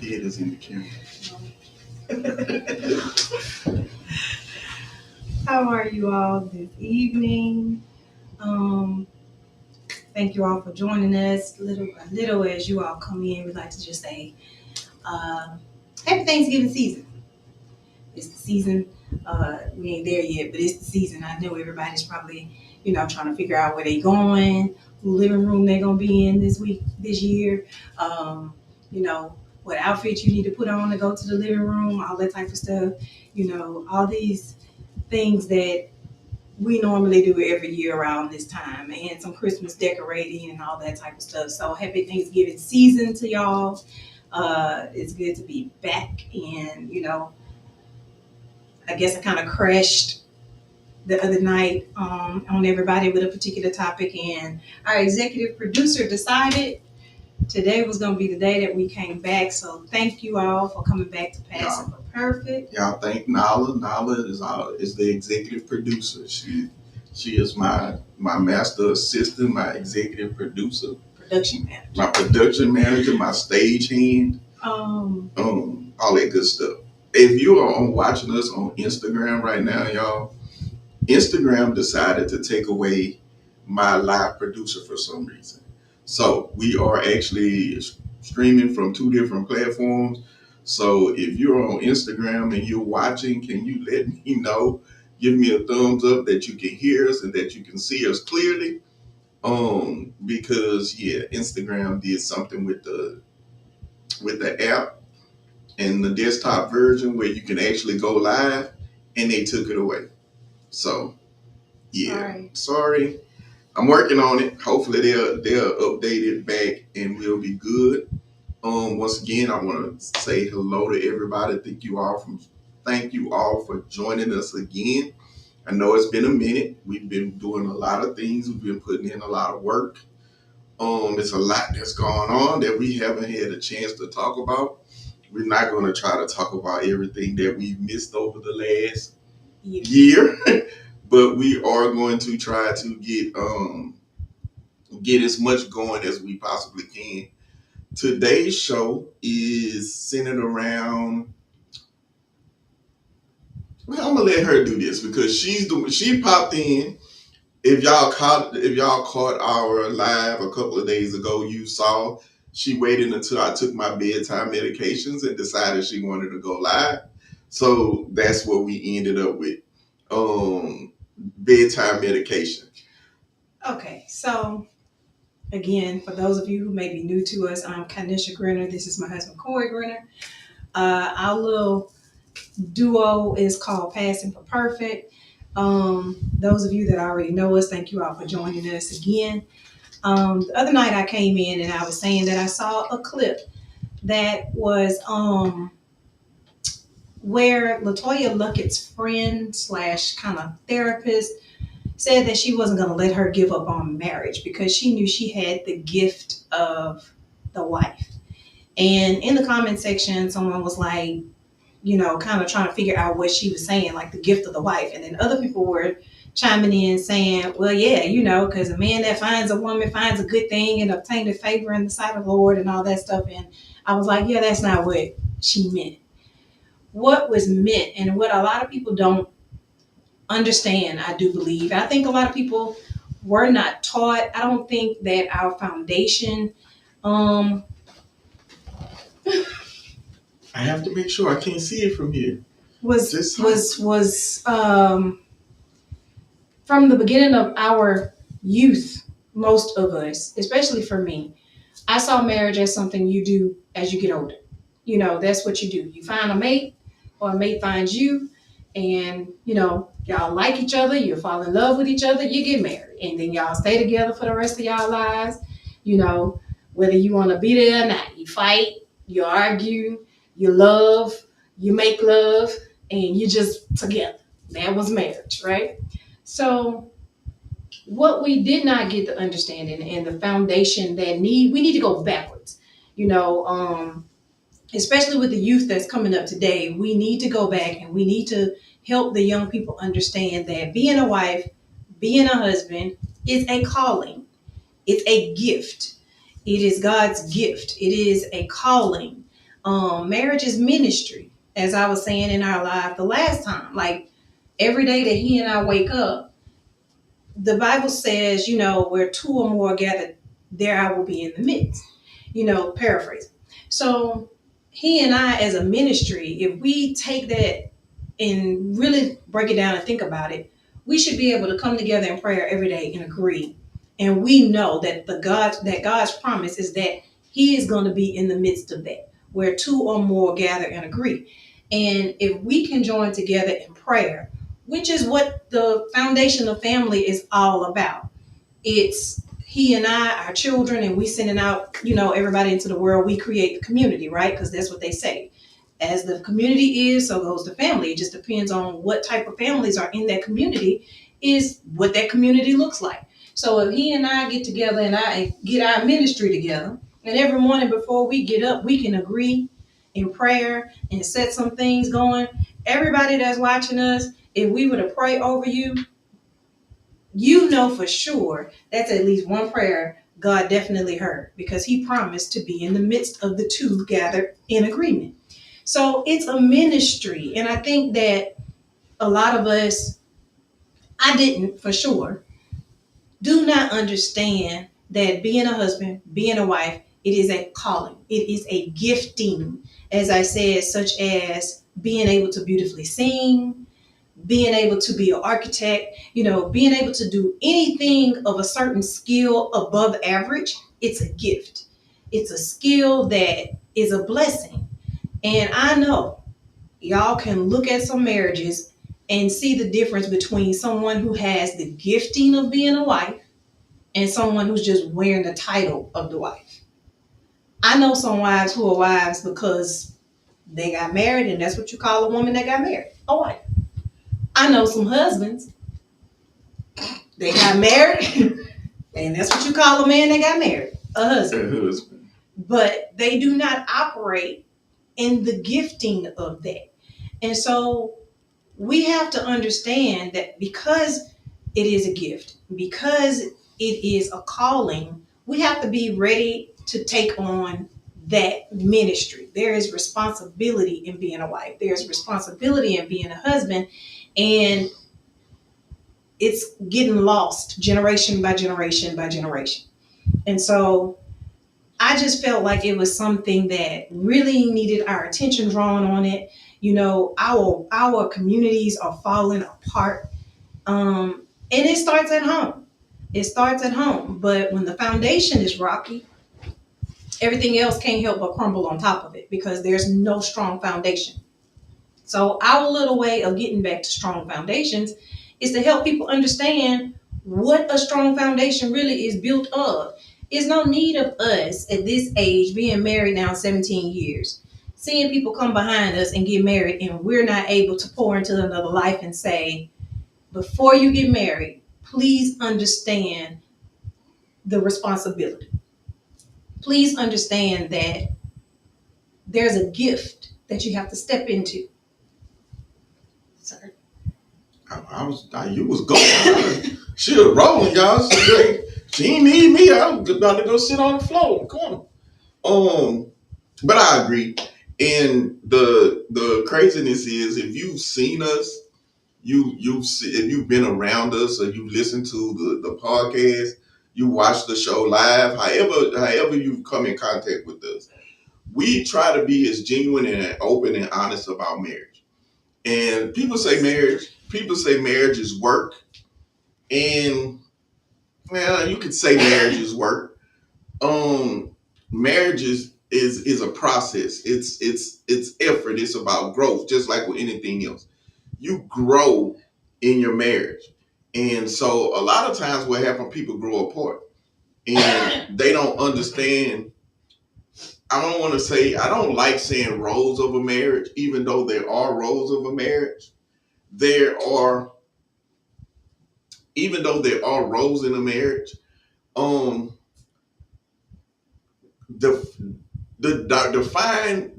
head is in the camera. How are you all this evening? Thank you all for joining us. Little by little, as you all come in, we'd like to just say, Happy Thanksgiving season. It's the season. We ain't there yet, but it's the season. I know everybody's probably, trying to figure out where they going, who living room they're gonna be in this year. You know, what outfit you need to put on to go to the living room, all that type of stuff. All these things that we normally do every year around this time, and some Christmas decorating and all that type of stuff. So happy Thanksgiving season to y'all. It's good to be back, and I guess I kind of crashed the other night on everybody with a particular topic, and our executive producer decided today was going to be the day that we came back. So thank you all for coming back to Passing for Perfect. Y'all thank Nala. Nala is the executive producer. She is my master assistant, my executive producer, my production manager, my stage hand, all that good stuff. If you are watching us on Instagram right now, y'all, Instagram decided to take away my live producer for some reason. So we are actually streaming from 2 different platforms. So if you're on Instagram and you're watching, can you let me know? Give me a thumbs up that you can hear us and that you can see us clearly. Because Instagram did something with the app and the desktop version where you can actually go live, and they took it away. So sorry. I'm working on it. Hopefully they'll update it back and we'll be good. Once again, I want to say hello to everybody. Thank you all for joining us again. I know it's been a minute. We've been doing a lot of things. We've been putting in a lot of work. It's a lot that's going on that we haven't had a chance to talk about. We're not going to try to talk about everything that we've missed over the last year. But we are going to try to get as much going as we possibly can. Today's show is centered around. Well, I'm gonna let her do this because she popped in. If y'all caught our live a couple of days ago, you saw she waited until I took my bedtime medications and decided she wanted to go live. So that's what we ended up with. Bedtime medication. Okay, so again, for those of you who may be new to us, I'm Kynisha Grinner. This is my husband, Corey Grinner. Our little duo is called Passing for Perfect. Those of you that already know us, thank you all for joining us again. The other night I came in and I was saying that I saw a clip that was where LaToya Luckett's friend / kind of therapist said that she wasn't going to let her give up on marriage because she knew she had the gift of the wife. And in the comment section, someone was like, kind of trying to figure out what she was saying, like the gift of the wife. And then other people were chiming in saying, well, yeah, because a man that finds a woman finds a good thing and obtains favor in the sight of the Lord and all that stuff. And I was like, yeah, that's not what she meant. What was meant, and what a lot of people don't understand, I do believe. I think a lot of people were not taught. I don't think that our foundation. I have to make sure I can't see it from here. Was from the beginning of our youth, most of us, especially for me, I saw marriage as something you do as you get older. That's what you do. You find a mate, or a mate finds you, and y'all like each other, you fall in love with each other, you get married, and then y'all stay together for the rest of y'all lives. Whether you want to be there or not, you fight, you argue, you love, you make love, and you just together. That was marriage, right? So what we did not get the understanding and the foundation that we need to go backwards, especially with the youth that's coming up today. We need to go back and we need to help the young people understand that being a wife, being a husband is a calling. It's a gift. It is God's gift. It is a calling. Marriage is ministry, as I was saying in our live the last time. Like every day that he and I wake up, the Bible says, where two or more gathered, there I will be in the midst. Paraphrase. So he and I, as a ministry, if we take that and really break it down and think about it, we should be able to come together in prayer every day and agree. And we know that God's promise is that He is going to be in the midst of that, where two or more gather and agree. And if we can join together in prayer, which is what the foundation of family is all about, it's he and I, our children, and we sending out, everybody into the world. We create the community, right? Because that's what they say. As the community is, so goes the family. It just depends on what type of families are in that community, is what that community looks like. So if he and I get together and I get our ministry together, and every morning before we get up, we can agree in prayer and set some things going. Everybody that's watching us, if we were to pray over you, for sure that's at least one prayer God definitely heard, because He promised to be in the midst of the two gathered in agreement. So it's a ministry. And I think that a lot of us, I didn't for sure, do not understand that being a husband, being a wife, it is a calling, it is a gifting, as I said, such as being able to beautifully sing, being able to be an architect, being able to do anything of a certain skill above average. It's a gift. It's a skill that is a blessing. And I know y'all can look at some marriages and see the difference between someone who has the gifting of being a wife and someone who's just wearing the title of the wife. I know some wives who are wives because they got married, and that's what you call a woman that got married, a wife. I know some husbands, they got married, and that's what you call a man that got married, a husband. But they do not operate in the gifting of that. And so we have to understand that because it is a gift, because it is a calling, we have to be ready to take on that ministry. There is responsibility in being a wife, there's responsibility in being a husband, and it's getting lost generation by generation by generation. And so I just felt like it was something that really needed our attention drawn on it. Our communities are falling apart. And it starts at home. It starts at home. But when the foundation is rocky, everything else can't help but crumble on top of it, because there's no strong foundation. So our little way of getting back to strong foundations is to help people understand what a strong foundation really is built of. There's no need of us at this age, being married now 17 years, seeing people come behind us and get married, and we're not able to pour into another life and say, before you get married, please understand the responsibility. Please understand that there's a gift that you have to step into. Sorry. You was going. She was rolling, y'all. She ain't need me. I was about to go sit on the floor in the corner. But I agree. And the craziness is, if you've seen us, if you've been around us, or you listen to the podcast, you watch the show live, however you've come in contact with us, we try to be as genuine and open and honest about marriage. And people say marriage is work. And well, you could say marriage is work. Marriage is a process. It's effort. It's about growth, just like with anything else. You grow in your marriage. And so a lot of times what happens, people grow apart and they don't understand. I don't like saying roles of a marriage, even though there are roles of a marriage. There are, even though there are roles in a marriage, um, the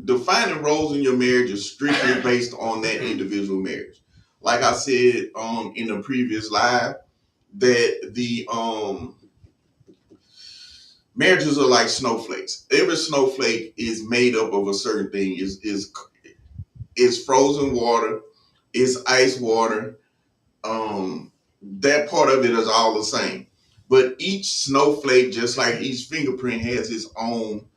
defining roles in your marriage is strictly based on that individual marriage. Like I said in a previous live, that Marriages are like snowflakes. Every snowflake is made up of a certain thing. Is frozen water, is ice water. That part of it is all the same. But each snowflake, just like each fingerprint, has its own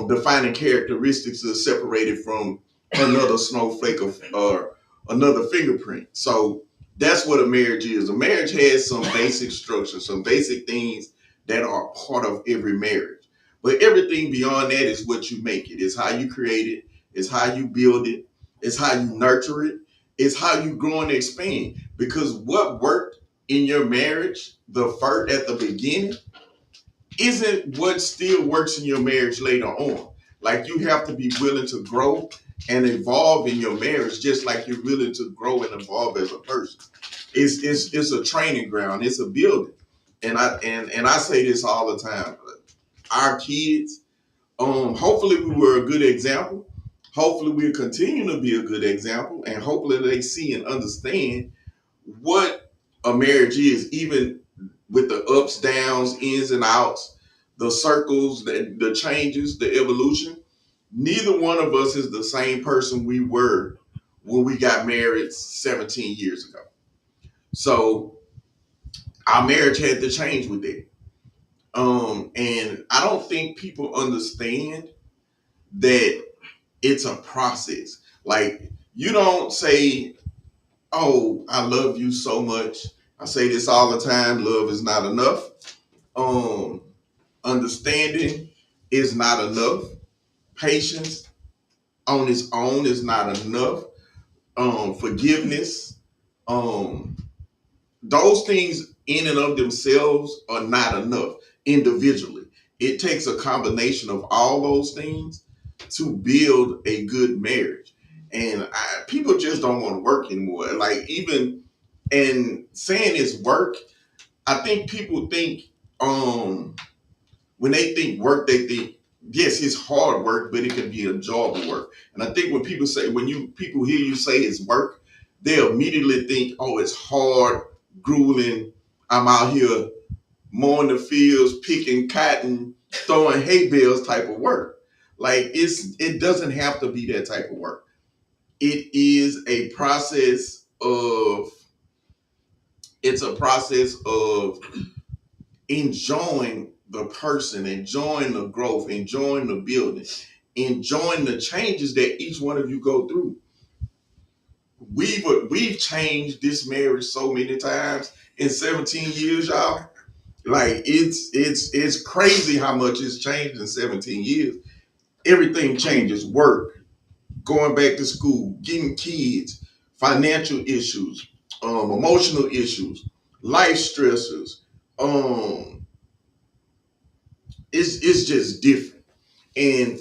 defining characteristics that are separated from another snowflake or another fingerprint. So that's what a marriage is. A marriage has some basic structure, some basic things that are part of every marriage. But everything beyond that is what you make it. It's how you create it. It's how you build it. It's how you nurture it. It's how you grow and expand. Because what worked in your marriage the first at the beginning isn't what still works in your marriage later on. Like you have to be willing to grow and evolve in your marriage, just like you're willing to grow and evolve as a person. It's a training ground. It's a building. And I say this all the time. Our kids, hopefully we were a good example. Hopefully we'll continue to be a good example, and hopefully they see and understand what a marriage is, even with the ups, downs, ins and outs, the circles, the changes, the evolution. Neither one of us is the same person we were when we got married 17 years ago. So our marriage had to change with it. And I don't think people understand that it's a process. Like you don't say, "Oh, I love you so much." I say this all the time: love is not enough. Um, Understanding is not enough. Patience on its own is not enough. Forgiveness, um, those things in and of themselves are not enough individually. It takes a combination of all those things to build a good marriage. And people just don't want to work anymore. Like even and saying it's work, I think people think when they think work, they think yes, it's hard work, but it can be enjoyable work. And I think when people say when you people hear you say it's work, they immediately think, oh, it's hard, grueling. I'm out here mowing the fields, picking cotton, throwing hay bales type of work. Like it doesn't have to be that type of work. It is a process of it's a process of enjoying the person, enjoying the growth, enjoying the building, enjoying the changes that each one of you go through. We've changed this marriage so many times in 17 years, y'all. Like it's crazy how much it's changed in 17 years. Everything changes. Work, going back to school, getting kids, financial issues, emotional issues, life stressors. Um, it's just different, and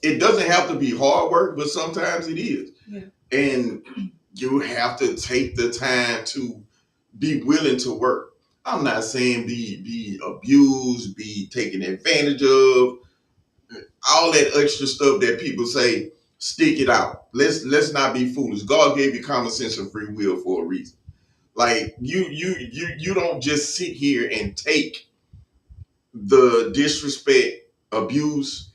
it doesn't have to be hard work, but sometimes it is. Yeah. And you have to take the time to be willing to work. I'm not saying be abused, be taken advantage of, all that extra stuff that people say. Stick it out. Let's not be foolish. God gave you common sense and free will for a reason. Like you don't just sit here and take the disrespect, abuse,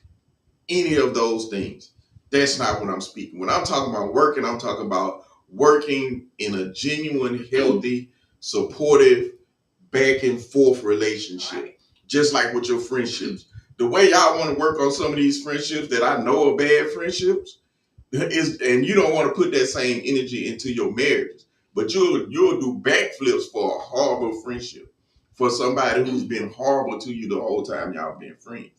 any of those things. That's not what I'm speaking. When I'm talking about working, I'm talking about working in a genuine, healthy, supportive, back and forth relationship. Right. Just like with your friendships. The way y'all want to work on some of these friendships that I know are bad friendships is, and you don't want to put that same energy into your marriage, but you'll do backflips for a horrible friendship, for somebody who's been horrible to you the whole time y'all been friends,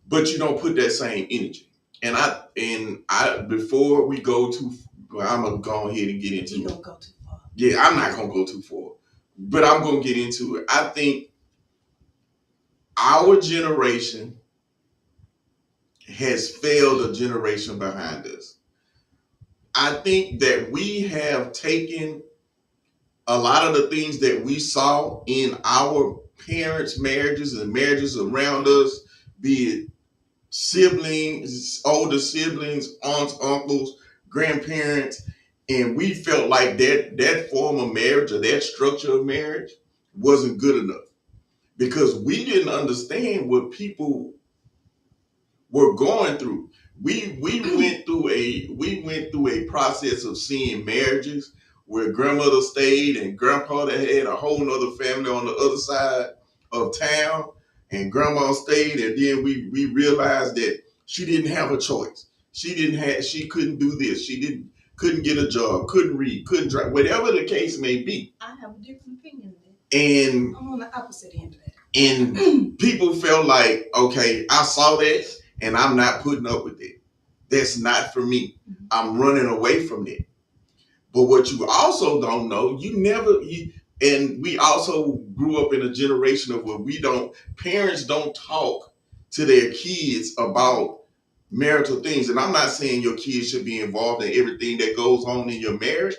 but you don't put that same energy. And I before we go too, well, I'm gonna go ahead and get into it. Don't go too far. Yeah, I'm not gonna go too far, but I'm gonna get into it. I think our generation has failed a generation behind us. I think that we have taken a lot of the things that we saw in our parents' marriages and marriages around us, be it siblings, older siblings, aunts, uncles, grandparents, and we felt like that form of marriage or that structure of marriage wasn't good enough. because we didn't understand what people were going through. We went through a process of seeing marriages where grandmother stayed and grandpa that had a whole nother family on the other side of town, and grandma stayed, and then we realized that she didn't have a choice. She couldn't do this. She didn't couldn't get a job, couldn't read, couldn't drive, whatever the case may be. I have a different opinion of that. And I'm on the opposite end of that. And people felt like, okay, I saw that and I'm not putting up with it. That's not for me. I'm running away from it. But what you also don't know, and we also grew up in a generation of where parents don't talk to their kids about marital things. And I'm not saying your kids should be involved in everything that goes on in your marriage,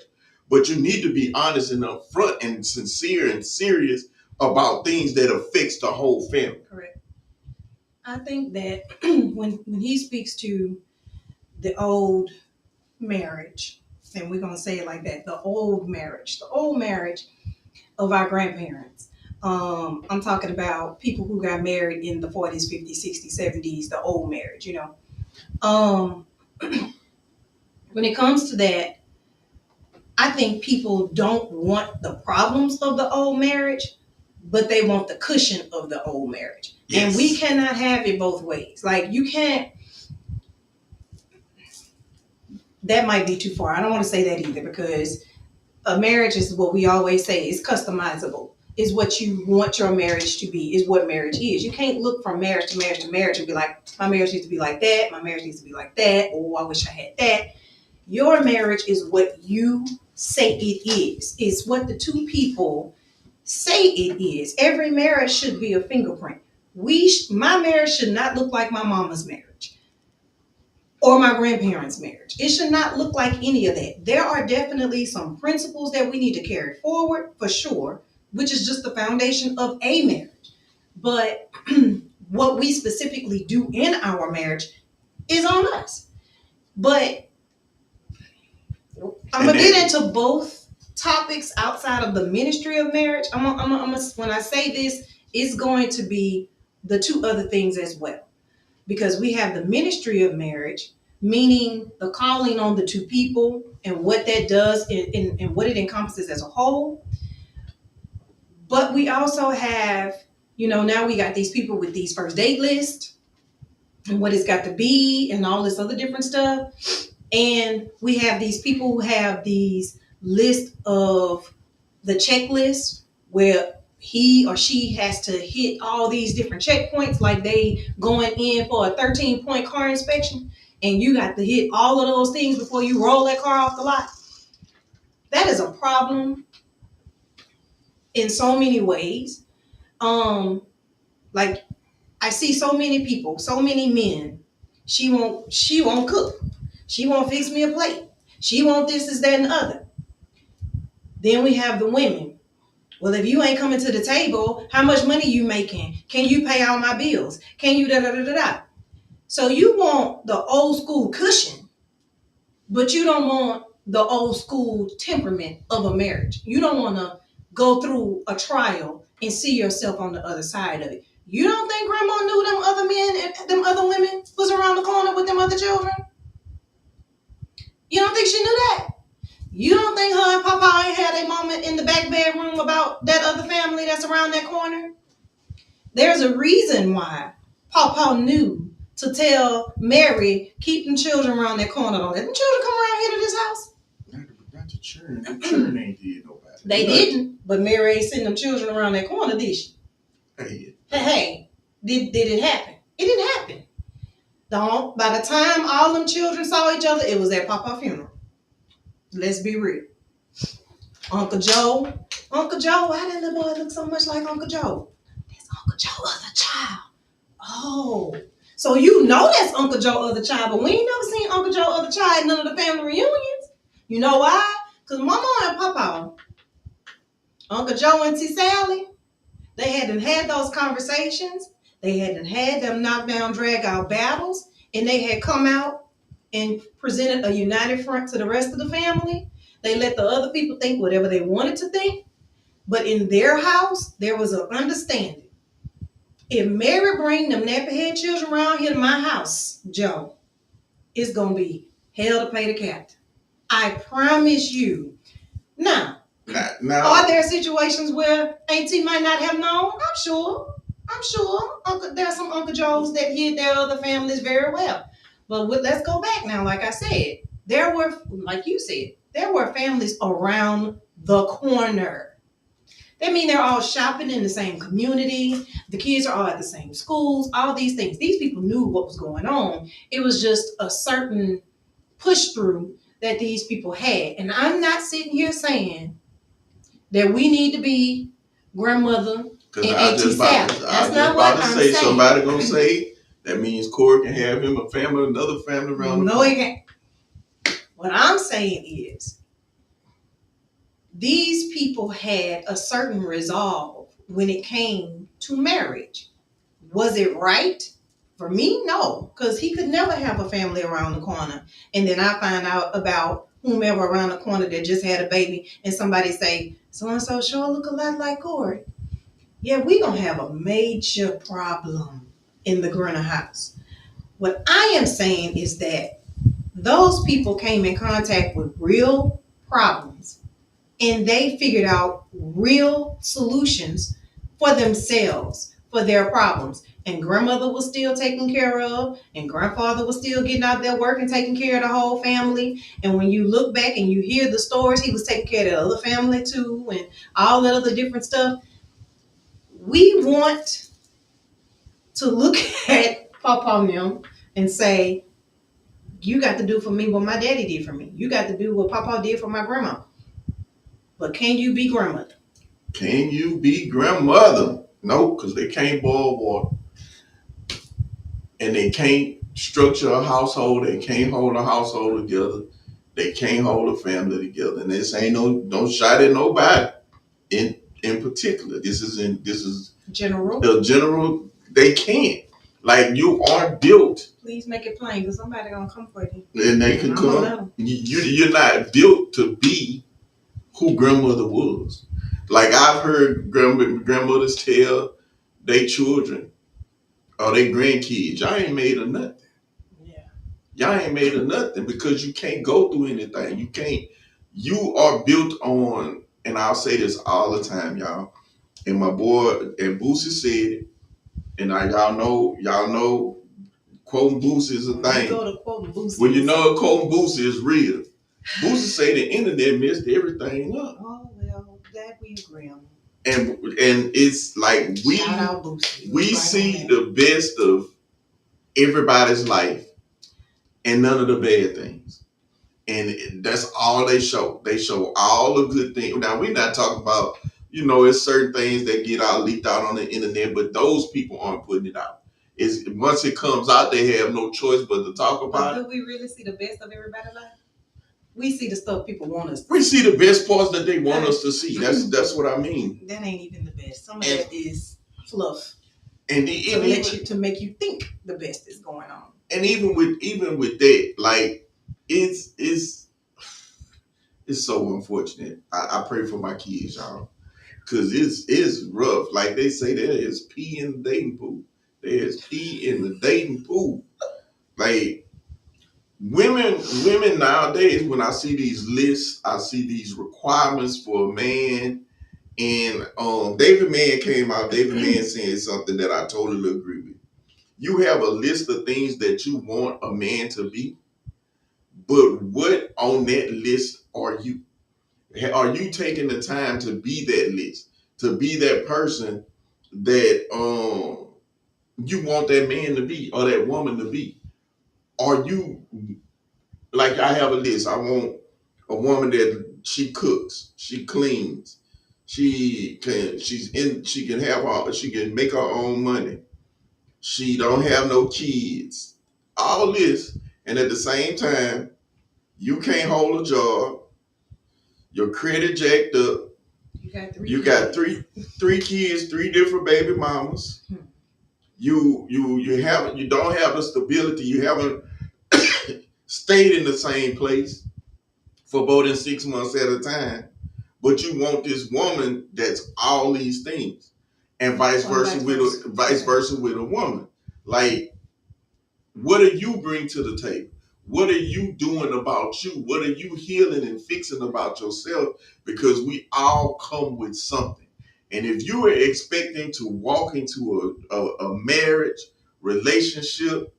but you need to be honest and upfront and sincere and serious about things that affects the whole family. Correct. I think that when he speaks to the old marriage, and we're gonna say it like that, the old marriage of our grandparents. I'm talking about people who got married in the 40s, 50s, 60s, 70s, the old marriage, you know. When it comes to that, I think people don't want the problems of the old marriage, but they want the cushion of the old marriage. Yes. And we cannot have it both ways. Like, you can't, that might be too far. I don't want to say that either, because a marriage is what we always say is customizable. Is what you want your marriage to be, is what marriage is. You can't look from marriage to marriage to marriage and be like, my marriage needs to be like that, my marriage needs to be like that, or I wish I had that. Your marriage is what you say it is. It's what the two people say it is. Every marriage should be a fingerprint. My marriage should not look like my mama's marriage or my grandparents' marriage. It should not look like any of that. There are definitely some principles that we need to carry forward, for sure, which is just the foundation of a marriage. But what we specifically do in our marriage is on us. But I'm gonna get into both topics outside of the ministry of marriage. When I say this, it's going to be the two other things as well, because we have the ministry of marriage, meaning the calling on the two people and what that does and what it encompasses as a whole. But we also have, now we got these people with these first date lists and what it's got to be and all this other different stuff. And we have these people who have these lists of the checklist where he or she has to hit all these different checkpoints, like they going in for a 13-point car inspection, and you got to hit all of those things before you roll that car off the lot. That is a problem in so many ways. Like, I see so many people, so many men. She won't cook. She won't fix me a plate. She won't this, that, and the other. Then we have the women. Well, if you ain't coming to the table, how much money you making? Can you pay all my bills? Can you da-da-da-da-da? So you want the old school cushion, but you don't want the old school temperament of a marriage. You don't want to go through a trial and see yourself on the other side of it. You don't think grandma knew them other men and them other women was around the corner with them other children? You don't think she knew that? You don't think her and Papa ain't had a moment in the back bedroom about that other family that's around that corner? There's a reason why Papa knew to tell Mary, keep them children around that corner. Don't let them children come around here to this house. Not to churn. The churn ain't did nobody. They didn't, but Mary ain't sending them children around that corner, did she? Hey, did it happen? It didn't happen. By the time all them children saw each other, it was at Papa's funeral. Let's be real. Uncle Joe, why did the boy look so much like Uncle Joe? That's Uncle Joe's other child. Oh, so that's Uncle Joe's other child, but we ain't never seen Uncle Joe's other child at none of the family reunions. You know why? Because Mama and Papa, Uncle Joe and T. Sally, they hadn't had those conversations. They hadn't had them knockdown, drag out battles, and they had come out and presented a united front to the rest of the family. They let the other people think whatever they wanted to think, but in their house, there was an understanding. If Mary bring them nappy head children around here to my house, Joe, it's gonna be hell to pay the captain. I promise you. Now, are there situations where Auntie might not have known? I'm sure. I'm sure. There are some Uncle Joes that hid their other families very well. But let's go back now. Like I said, there were, like you said, there were families around the corner. That mean they're all shopping in the same community. The kids are all at the same schools. All these things. These people knew what was going on. It was just a certain push through that these people had. And I'm not sitting here saying that we need to be grandmother and Auntie Sally. That's not what I'm saying. Somebody gonna say that means Corey can have him a family, another family around. No, he can't. What I'm saying is, these people had a certain resolve when it came to marriage. Was it right? For me, no, because he could never have a family around the corner. And then I find out about whomever around the corner that just had a baby, and somebody say, so and so sure look a lot like Corey. Yeah, we gonna have a major problem in the Grinner house. What I am saying is that those people came in contact with real problems and they figured out real solutions for themselves, for their problems. And grandmother was still taken care of, and grandfather was still getting out there working, taking care of the whole family. And when you look back and you hear the stories, he was taking care of the other family too, and all that other different stuff. We want to look at Papa and them and say, you got to do for me what my daddy did for me. You got to do what Papa did for my grandma. But can you be grandmother? Can you be grandmother? No, because they can't boil water. And they can't structure a household. They can't hold a household together. They can't hold a family together. And this ain't don't shot at nobody in particular. This is general. The general, they can't. Like, you aren't built. Please make it plain, because somebody gonna come for you. And they can come. You're not built to be who grandmother was. Like, I've heard grandmothers tell their children or their grandkids, y'all ain't made of nothing. Yeah. Y'all ain't made of nothing because you can't go through anything. You can't. You are built on, and I'll say this all the time, y'all. And my boy and Boosie said it, and y'all know, quoting Boosie is a thing. You go to quoting Boosie. When you know quoting Boosie is real. Boosie say the internet messed everything up. Oh well, that we agree on. And it's like we see the best of everybody's life and none of the bad things. And that's all they show. They show all the good things. Now, we're not talking about, it's certain things that get out, leaked out on the internet, but those people aren't putting it out. Once it comes out, they have no choice but to talk about it. Do we really see the best of everybody's life? We see the stuff people want us to see. We see the best parts that they want us to see. That's what I mean. That ain't even the best. Some of that is fluff. And to make you think the best is going on. And even with that, like, it's so unfortunate. I pray for my kids, y'all, because it's rough. Like they say, there is pee in the dating pool. There's pee in the dating pool. Like, women nowadays, when I see these lists, I see these requirements for a man. And David Mann came out. David Mann saying something that I totally agree with. You have a list of things that you want a man to be, but what on that list are you? Are you taking the time to be that list, to be that person that you want that man to be or that woman to be? Are you, like, I have a list. I want a woman that she cooks, she cleans, she can make her own money. She don't have no kids. All this, and at the same time, you can't hold a job. Your credit jacked up. You got three kids, three different baby mamas. You don't have the stability. You haven't stayed in the same place for more than 6 months at a time. But you want this woman that's all these things. and vice versa with a woman. Like, what do you bring to the table? What are you doing about you? What are you healing and fixing about yourself? Because we all come with something. And if you are expecting to walk into a marriage relationship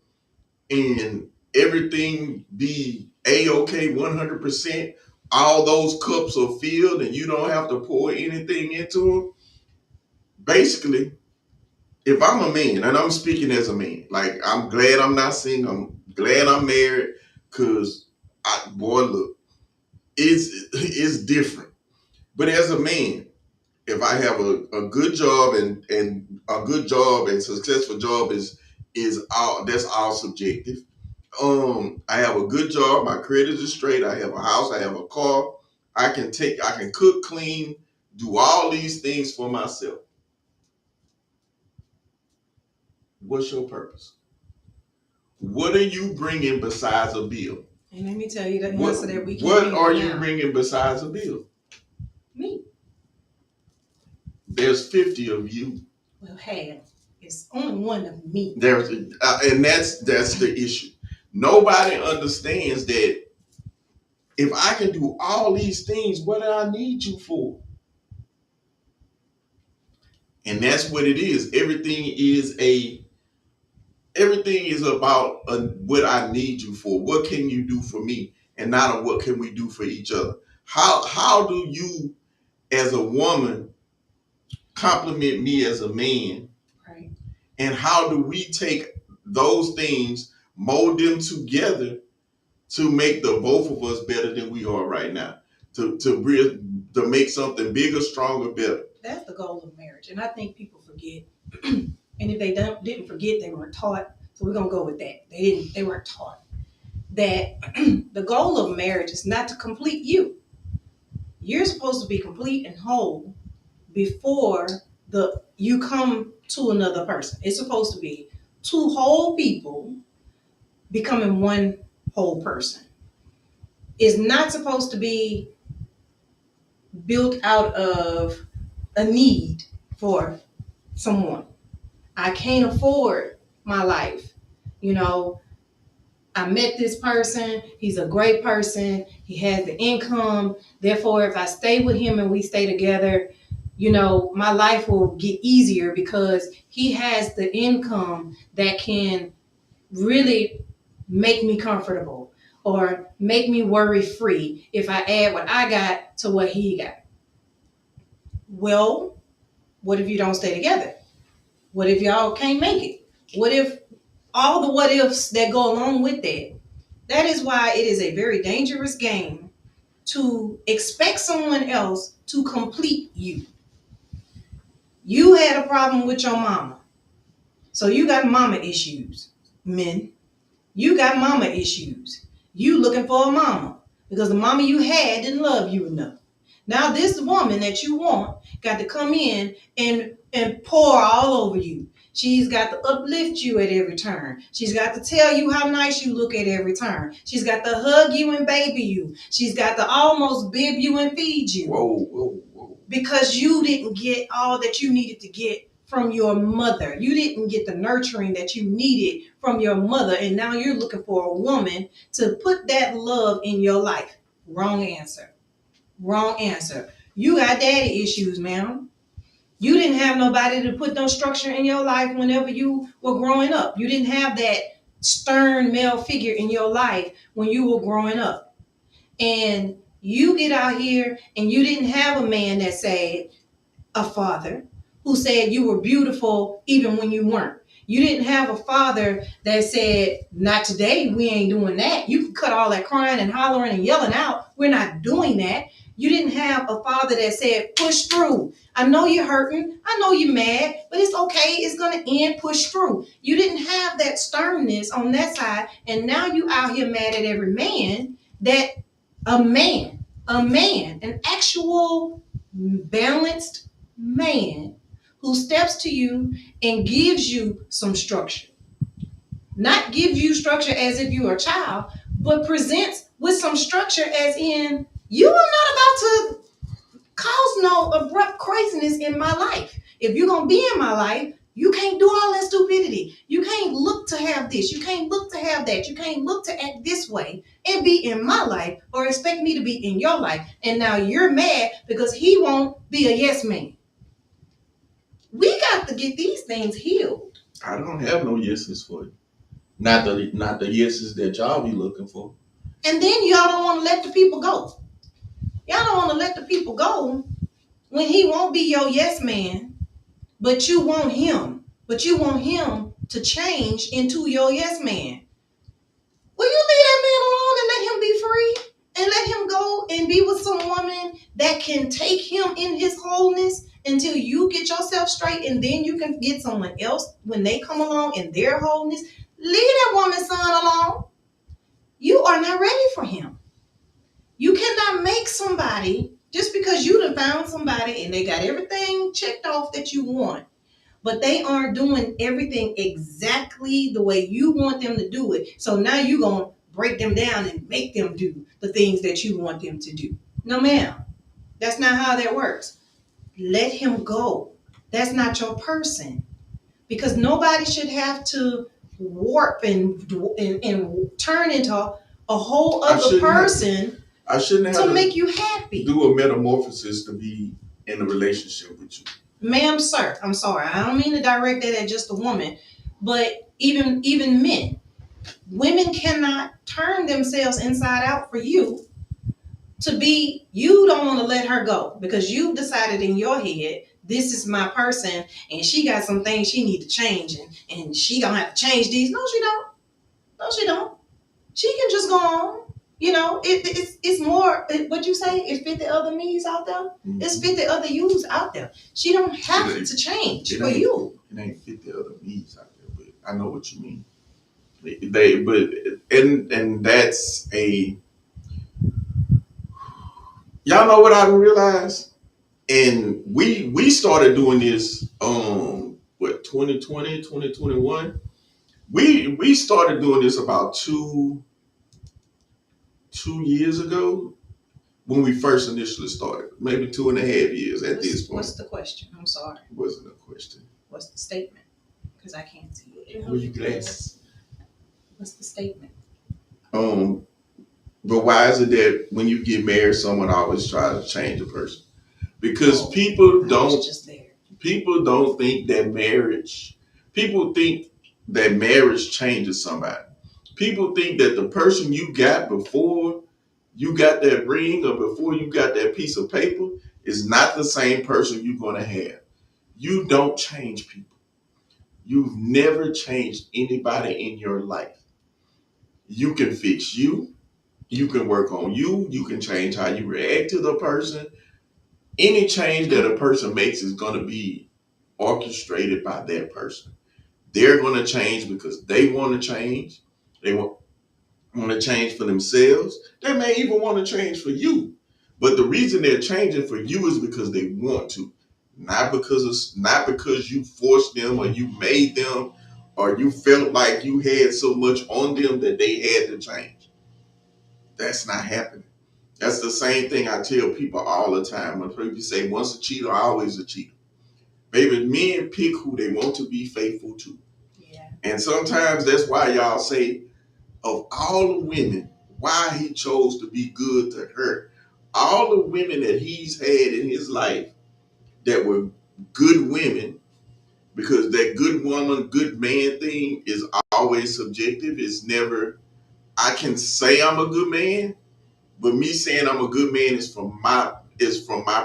and everything be a-okay 100%, all those cups are filled and you don't have to pour anything into them, basically, if I'm a man, and I'm speaking as a man, like, I'm glad I'm not single, I'm glad I'm married, because boy, look, it's different. But as a man, if I have a good job, and a good job and successful job is all, that's all subjective. I have a good job, my credit is straight, I have a house, I have a car, I can cook, clean, do all these things for myself. What's your purpose? What are you bringing besides a bill? And let me tell you the answer that we What can are now. you bringing besides a bill? Me. There's 50 of you. Well, hey, it's only one of me. There's and that's the issue. Nobody understands that if I can do all these things, what do I need you for? And that's what it is. Everything is about what I need you for. What can you do for me, and not on what can we do for each other. How do you, as a woman, compliment me as a man? Right. And how do we take those things, mold them together to make the both of us better than we are right now? To make something bigger, stronger, better. That's the goal of marriage, and I think people forget. And if they didn't forget, they weren't taught. So we're gonna go with that. They weren't taught that the goal of marriage is not to complete you. You're supposed to be complete and whole before you come to another person. It's supposed to be two whole people becoming one whole person. It's not supposed to be built out of a need for someone. I can't afford my life. You know, I met this person. He's a great person. He has the income. Therefore, if I stay with him and we stay together, my life will get easier because he has the income that can really make me comfortable or make me worry free if I add what I got to what he got. Well, what if you don't stay together? What if y'all can't make it? What if all the what ifs that go along with that? That is why it is a very dangerous game to expect someone else to complete you. You had a problem with your mama. So you got mama issues, men. You got mama issues. You looking for a mama because the mama you had didn't love you enough. Now this woman that you want got to come in and pour all over you. She's got to uplift you at every turn. She's got to tell you how nice you look at every turn. She's got to hug you and baby you. She's got to almost bib you and feed you. Whoa. Because you didn't get all that you needed to get from your mother. You didn't get the nurturing that you needed from your mother. And now you're looking for a woman to put that love in your life. Wrong answer. Wrong answer. You got daddy issues, ma'am. You didn't have nobody to put no structure in your life whenever you were growing up. You didn't have that stern male figure in your life when you were growing up. And you get out here and you didn't have a man that said, a father who said you were beautiful even when you weren't. You didn't have a father that said, not today, we ain't doing that. You can cut all that crying and hollering and yelling out. We're not doing that. You didn't have a father that said, push through. I know you're hurting. I know you're mad, but it's okay. It's going to end. Push through. You didn't have that sternness on that side. And now you out here mad at every man that a man, an actual balanced man who steps to you and gives you some structure. Not gives you structure as if you're a child, but presents with some structure as in, you are not about to cause no abrupt craziness in my life. If you're gonna be in my life, you can't do all that stupidity. You can't look to have this. You can't look to have that. You can't look to act this way and be in my life or expect me to be in your life. And now you're mad because he won't be a yes man. We got to get these things healed. I don't have no yeses for you. Not the yeses that y'all be looking for. And then y'all don't want to let the people go. Y'all don't want to let the people go when he won't be your yes man, but you want him. But you want him to change into your yes man. Will you leave that man alone and let him be free? And let him go and be with some woman that can take him in his wholeness until you get yourself straight, and then you can get someone else when they come along in their wholeness. Leave that woman's son alone. You are not ready for him. You cannot make somebody just because you done found somebody and they got everything checked off that you want, but they aren't doing everything exactly the way you want them to do it. So now you're going to break them down and make them do the things that you want them to do. No, ma'am. That's not how that works. Let him go. That's not your person. Because nobody should have to warp and turn into a whole other person I shouldn't have to make you happy. Do a metamorphosis to be in a relationship with you. Ma'am, sir, I'm sorry. I don't mean to direct that at just a woman, but even men. Women cannot turn themselves inside out for you to be, you don't want to let her go because you've decided in your head, this is my person and she got some things she need to change and she gonna have to change these. No, she don't. No, she don't. She can just go on. You know, it's more, what you say, it's 50 other me's out there. Mm-hmm. It's 50 other yous out there. She don't have to change for you. It ain't 50 other me's out there, but I know what you mean. And that's y'all know what I realized? And we started doing this, 2020, 2021. We started doing this about two years ago when we first initially started, maybe 2.5 years at this point. What's the question? I'm sorry. It wasn't a question. What's the statement? Because I can't see it. Were you glasses? What's the statement? But why is it that when you get married, someone always tries to change a person? Because people don't think that marriage. People think that marriage changes somebody. People think that the person you got before you got that ring or before you got that piece of paper is not the same person you're going to have. You don't change people. You've never changed anybody in your life. You can fix you. You can work on you. You can change how you react to the person. Any change that a person makes is going to be orchestrated by that person. They're going to change because they want to change. They want to change for themselves. They may even want to change for you. But the reason they're changing for you is because they want to, not because you forced them or you made them or you felt like you had so much on them that they had to change. That's not happening. That's the same thing I tell people all the time. When people say once a cheater, always a cheater. Baby, men pick who they want to be faithful to. Yeah. And sometimes that's why y'all say, of all the women, why he chose to be good to her. All the women that he's had in his life that were good women, because that good woman, good man thing is always subjective. It's never, I can say I'm a good man, but me saying I'm a good man is from my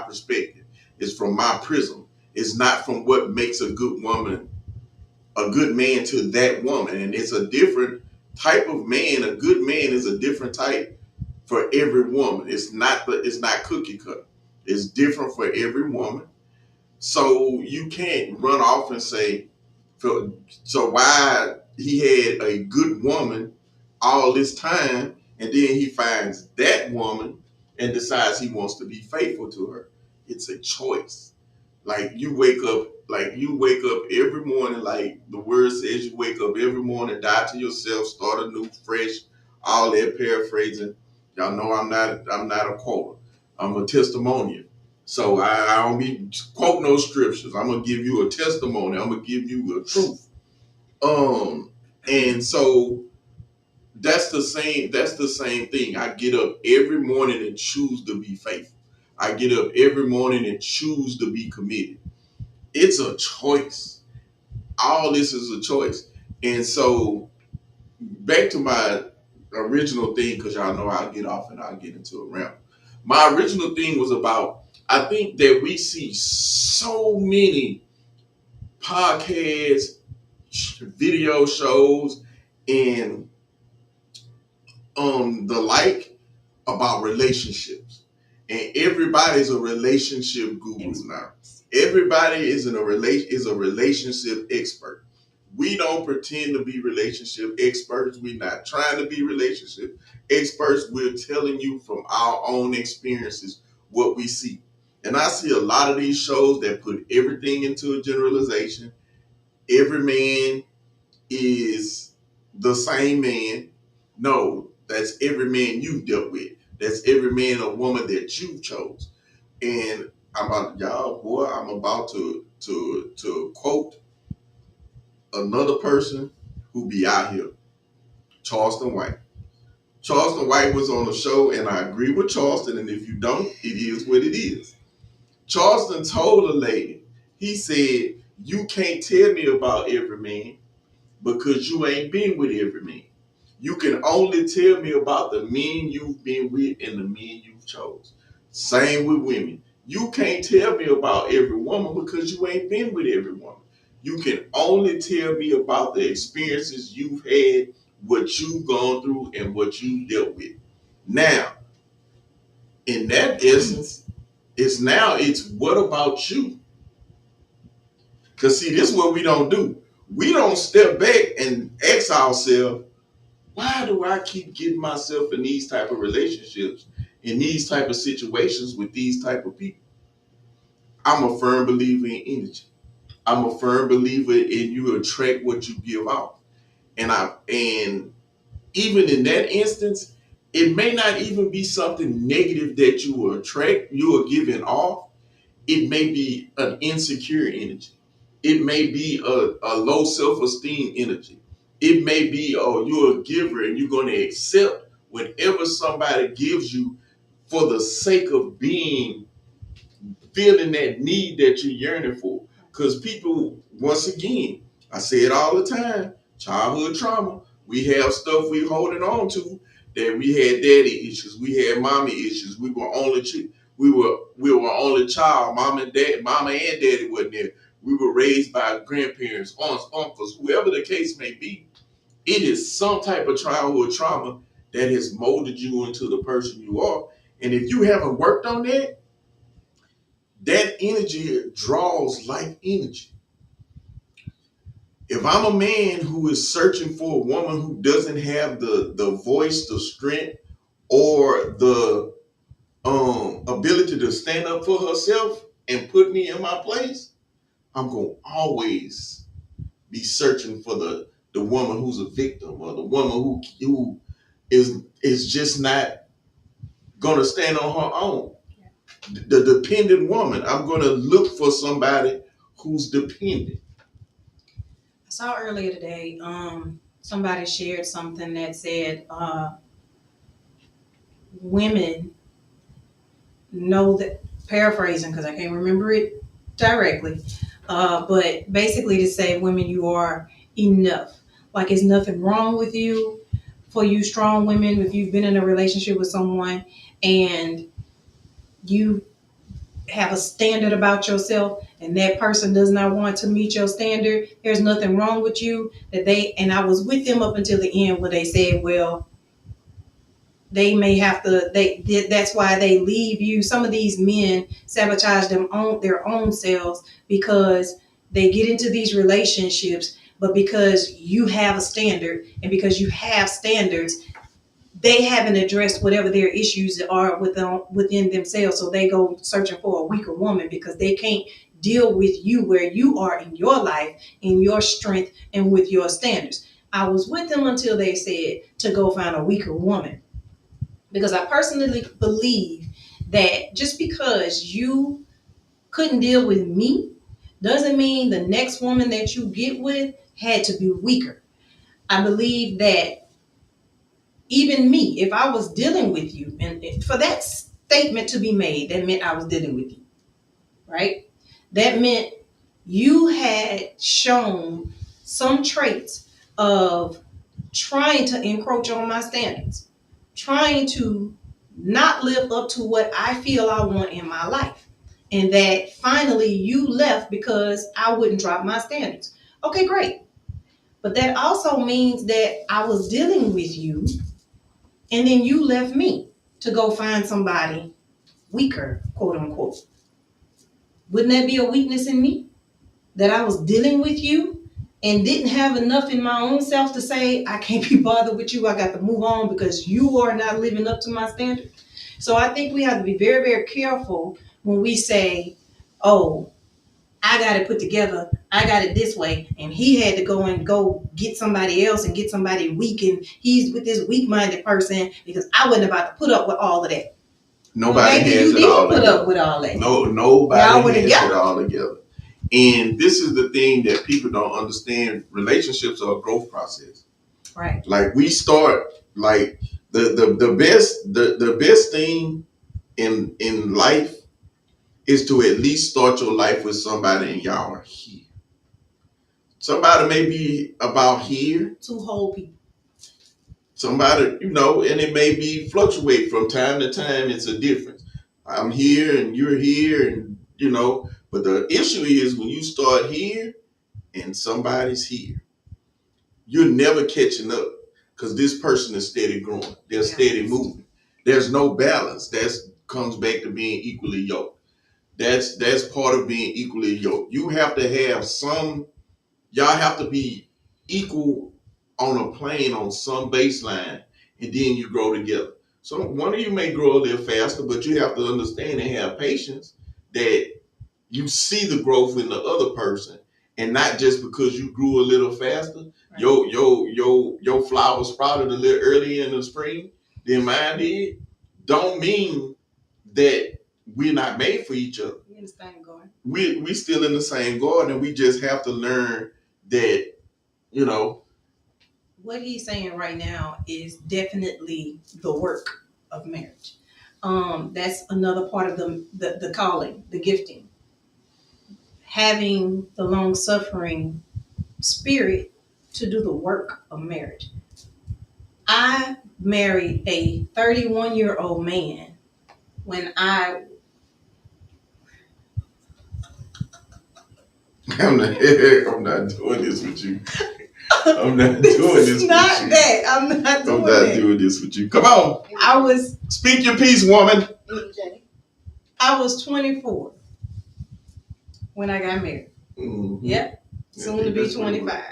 perspective. It's from my prism. It's not from what makes a good woman a good man to that woman. And it's a different type of man. A good man is a different type for every woman. It's not cookie cutter. It's different for every woman. So you can't run off and say, so why he had a good woman all this time and then he finds that woman and decides he wants to be faithful to her. It's a choice. You wake up every morning, like the word says, you wake up every morning, die to yourself, start anew, fresh, all that paraphrasing. Y'all know I'm not a quoter. I'm a testimonial. So I don't be quoting those scriptures. I'm gonna give you a testimony. I'm gonna give you a truth. Um, and so that's the same thing. I get up every morning and choose to be faithful. I get up every morning and choose to be committed. It's a choice. All this is a choice. And so back to my original thing, because y'all know I'll get off and I'll get into a rant. My original thing was about, I think that we see so many podcasts, video shows, and the like about relationships. And everybody's a relationship guru now. Everybody is a relationship expert. We don't pretend to be relationship experts. We're not trying to be relationship experts. We're telling you from our own experiences what we see. And I see a lot of these shows that put everything into a generalization. Every man is the same man. No, that's every man you've dealt with. That's every man or woman that you've chose. And I'm about to quote another person who be out here, Charleston White. Charleston White was on the show, and I agree with Charleston. And if you don't, it is what it is. Charleston told a lady, he said, "You can't tell me about every man because you ain't been with every man. You can only tell me about the men you've been with and the men you've chose." Same with women. You can't tell me about every woman because you ain't been with every woman. You can only tell me about the experiences you've had, what you've gone through, and what you've dealt with. Now, in that essence, it's what about you? Because see, this is what we don't do. We don't step back and ask ourselves, why do I keep getting myself in these type of relationships, in these type of situations with these type of people? I'm a firm believer in energy. I'm a firm believer in you attract what you give out. And even in that instance, it may not even be something negative that you will attract, you are giving off. It may be an insecure energy. It may be a low self-esteem energy. It may be, oh, you're a giver and you're going to accept whatever somebody gives you for the sake of being, feeling that need that you're yearning for. Because people, once again, I say it all the time, childhood trauma. We have stuff we holding on to, that we had daddy issues, we had mommy issues, we were only child, mama and daddy wasn't there. We were raised by grandparents, aunts, uncles, whoever the case may be. It is some type of childhood trauma that has molded you into the person you are. And if you haven't worked on that, that energy draws like energy. If I'm a man who is searching for a woman who doesn't have the voice, the strength, or the ability to stand up for herself and put me in my place, I'm gonna always be searching for the woman who's a victim, or the woman who is just not gonna stand on her own. The dependent woman. I'm gonna look for somebody who's dependent. I saw earlier today, somebody shared something that said women know that, paraphrasing because I can't remember it directly, but basically to say, women, you are enough. Like, it's nothing wrong with you. For you strong women, if you've been in a relationship with someone and you have a standard about yourself and that person does not want to meet your standard, there's nothing wrong with you. And I was with them up until the end where they said, well, they may have to, that's why they leave you. Some of these men sabotage their own selves because they get into these relationships, but because you have a standard and because you have standards, they haven't addressed whatever their issues are within themselves. So they go searching for a weaker woman because they can't deal with you where you are in your life, in your strength, and with your standards. I was with them until they said to go find a weaker woman, because I personally believe that just because you couldn't deal with me doesn't mean the next woman that you get with had to be weaker. I believe that even me, if I was dealing with you, and for that statement to be made, that meant I was dealing with you, right? That meant you had shown some traits of trying to encroach on my standards, trying to not live up to what I feel I want in my life. And that finally you left because I wouldn't drop my standards. Okay, great. But that also means that I was dealing with you and then you left me to go find somebody weaker, quote unquote. Wouldn't that be a weakness in me? That I was dealing with you and didn't have enough in my own self to say, I can't be bothered with you. I got to move on because you are not living up to my standard. So I think we have to be very, very careful when we say, oh, I got it put together. I got it this way. And he had to go get somebody else and get somebody weak. And he's with this weak minded person because I wasn't about to put up with all of that. Nobody Maybe has you it all did put together. up with all that. No, nobody Y'all were has together. it all together. And this is the thing that people don't understand. Relationships are a growth process. Right. Like we start like the best thing in life is to at least start your life with somebody and y'all are here. Somebody may be about here. Two whole people. Somebody, and it may be fluctuate from time to time. It's a difference. I'm here and you're here, and but the issue is when you start here and somebody's here, you're never catching up because this person is steady growing. They're steady moving. There's no balance. That comes back to being equally yoked. That's part of being equally yoked. You have to have y'all have to be equal on a plane on some baseline, and then you grow together. So one of you may grow a little faster, but you have to understand and have patience that you see the growth in the other person, and not just because you grew a little faster. Right. Your flower sprouted a little earlier in the spring than mine did. Don't mean that we're not made for each other. We're in the same garden. We still in the same garden, and we just have to learn that, what he's saying right now is definitely the work of marriage. That's another part of the calling, the gifting. Having the long suffering spirit to do the work of marriage. I married a 31-year-old man when I'm not doing this with you. I'm not doing this with you. I'm not doing this with you. Come on. Speak your piece, woman. I was 24 when I got married. Mm-hmm. Yep. Soon to be 25.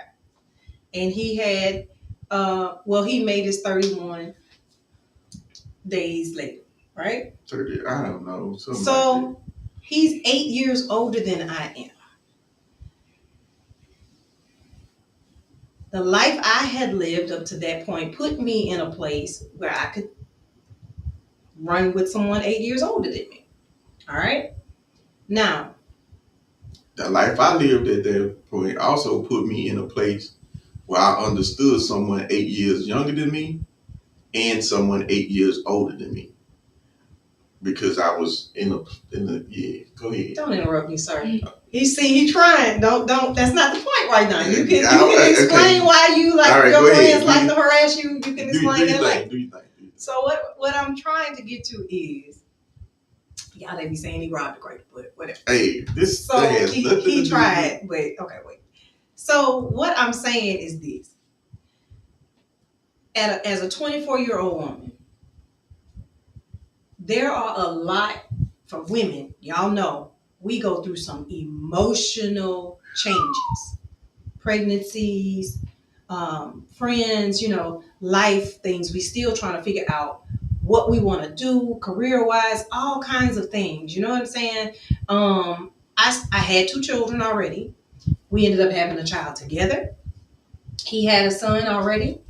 And he had, he made his 31 days later, right? 30, I don't know. So he's 8 years older than I am. The life I had lived up to that point put me in a place where I could run with someone 8 years older than me. All right? Now, the life I lived at that point also put me in a place where I understood someone 8 years younger than me and someone 8 years older than me. Because I was in the go ahead. Don't interrupt me, sir. He trying. Don't. That's not the point right now. You can explain why you your friends like to harass you. You can explain that. Do you think? So what I'm trying to get to is, y'all they be saying he robbed the great, but whatever. Hey, this. So he tried, but okay, wait. So what I'm saying is this: as a 24-year-old woman, there are a lot for women. Y'all know we go through some emotional changes, pregnancies, friends, life things. We still trying to figure out what we want to do career-wise, all kinds of things. You know what I'm saying? I had 2 children already. We ended up having a child together. He had a son already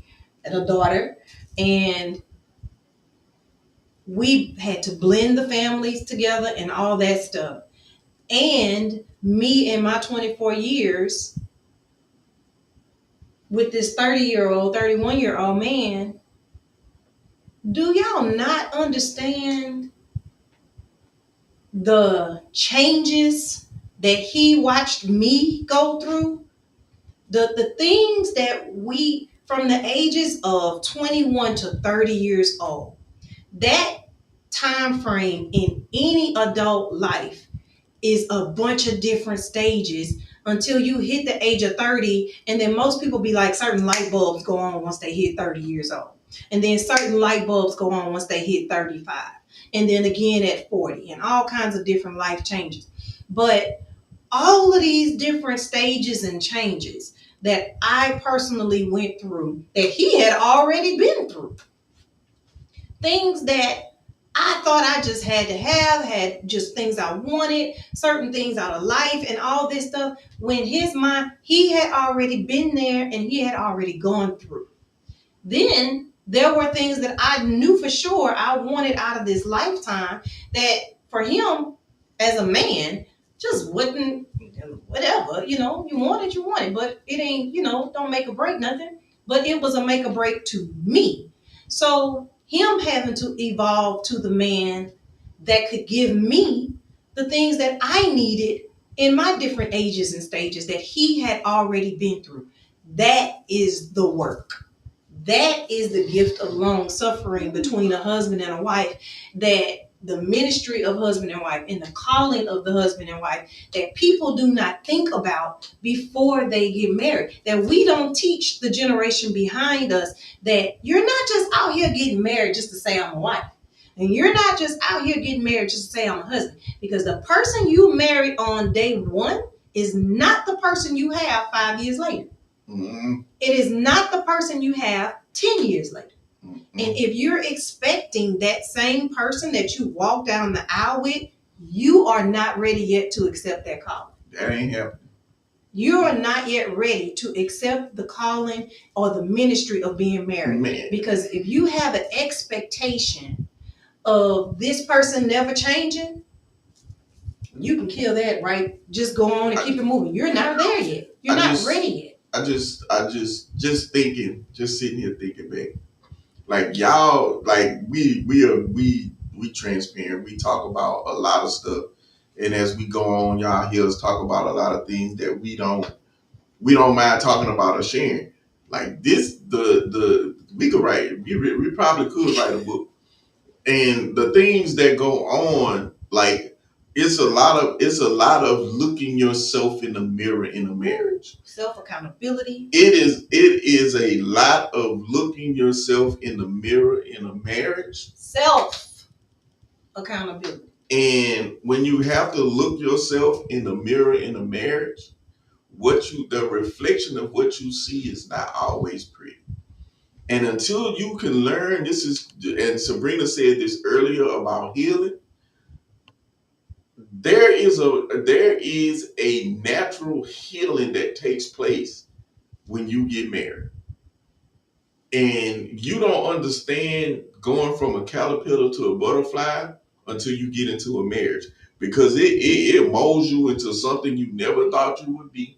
and a daughter. And we had to blend the families together and all that stuff. And me in my 24 years with this 30-year-old, 31-year-old man, do y'all not understand the changes that he watched me go through? The things that we, from the ages of 21 to 30 years old, that time frame in any adult life is a bunch of different stages until you hit the age of 30. And then most people be like, certain light bulbs go on once they hit 30 years old. And then certain light bulbs go on once they hit 35. And then again at 40, and all kinds of different life changes. But all of these different stages and changes that I personally went through, that he had already been through, things that I thought I just had to have, had just things I wanted, certain things out of life and all this stuff. When his mind, he had already been there and he had already gone through. Then there were things that I knew for sure I wanted out of this lifetime that for him as a man just wouldn't, whatever, you want it, but it ain't, don't make or break nothing. But it was a make or break to me. So him having to evolve to the man that could give me the things that I needed in my different ages and stages that he had already been through. That is the work. That is the gift of long suffering between a husband and a wife, that the ministry of husband and wife and the calling of the husband and wife that people do not think about before they get married. That we don't teach the generation behind us that you're not just out here getting married just to say I'm a wife. And you're not just out here getting married just to say I'm a husband. Because the person you married on day one is not the person you have 5 years later. Mm-hmm. It is not the person you have 10 years later. Mm-hmm. And if you're expecting that same person that you walk down the aisle with, you are not ready yet to accept that calling. That ain't happening. You are not yet ready to accept the calling or the ministry of being married. Man. Because if you have an expectation of this person never changing, you can kill that, right? Just go on and keep it moving. You're not there yet. You're not ready yet. I just thinking, just sitting here thinking back, like y'all, like we transparent. We talk about a lot of stuff, and as we go on, y'all hear us talk about a lot of things that we don't mind talking about or sharing. Like this, we could write. We probably could write a book, and the things that go on, like. It's a lot of looking yourself in the mirror in a marriage. Self accountability. It is a lot of looking yourself in the mirror in a marriage. Self accountability. And when you have to look yourself in the mirror in a marriage, the reflection of what you see is not always pretty. And until you can learn, and Sabrina said this earlier about healing. There is a natural healing that takes place when you get married. And you don't understand going from a caterpillar to a butterfly until you get into a marriage, because it molds you into something you never thought you would be.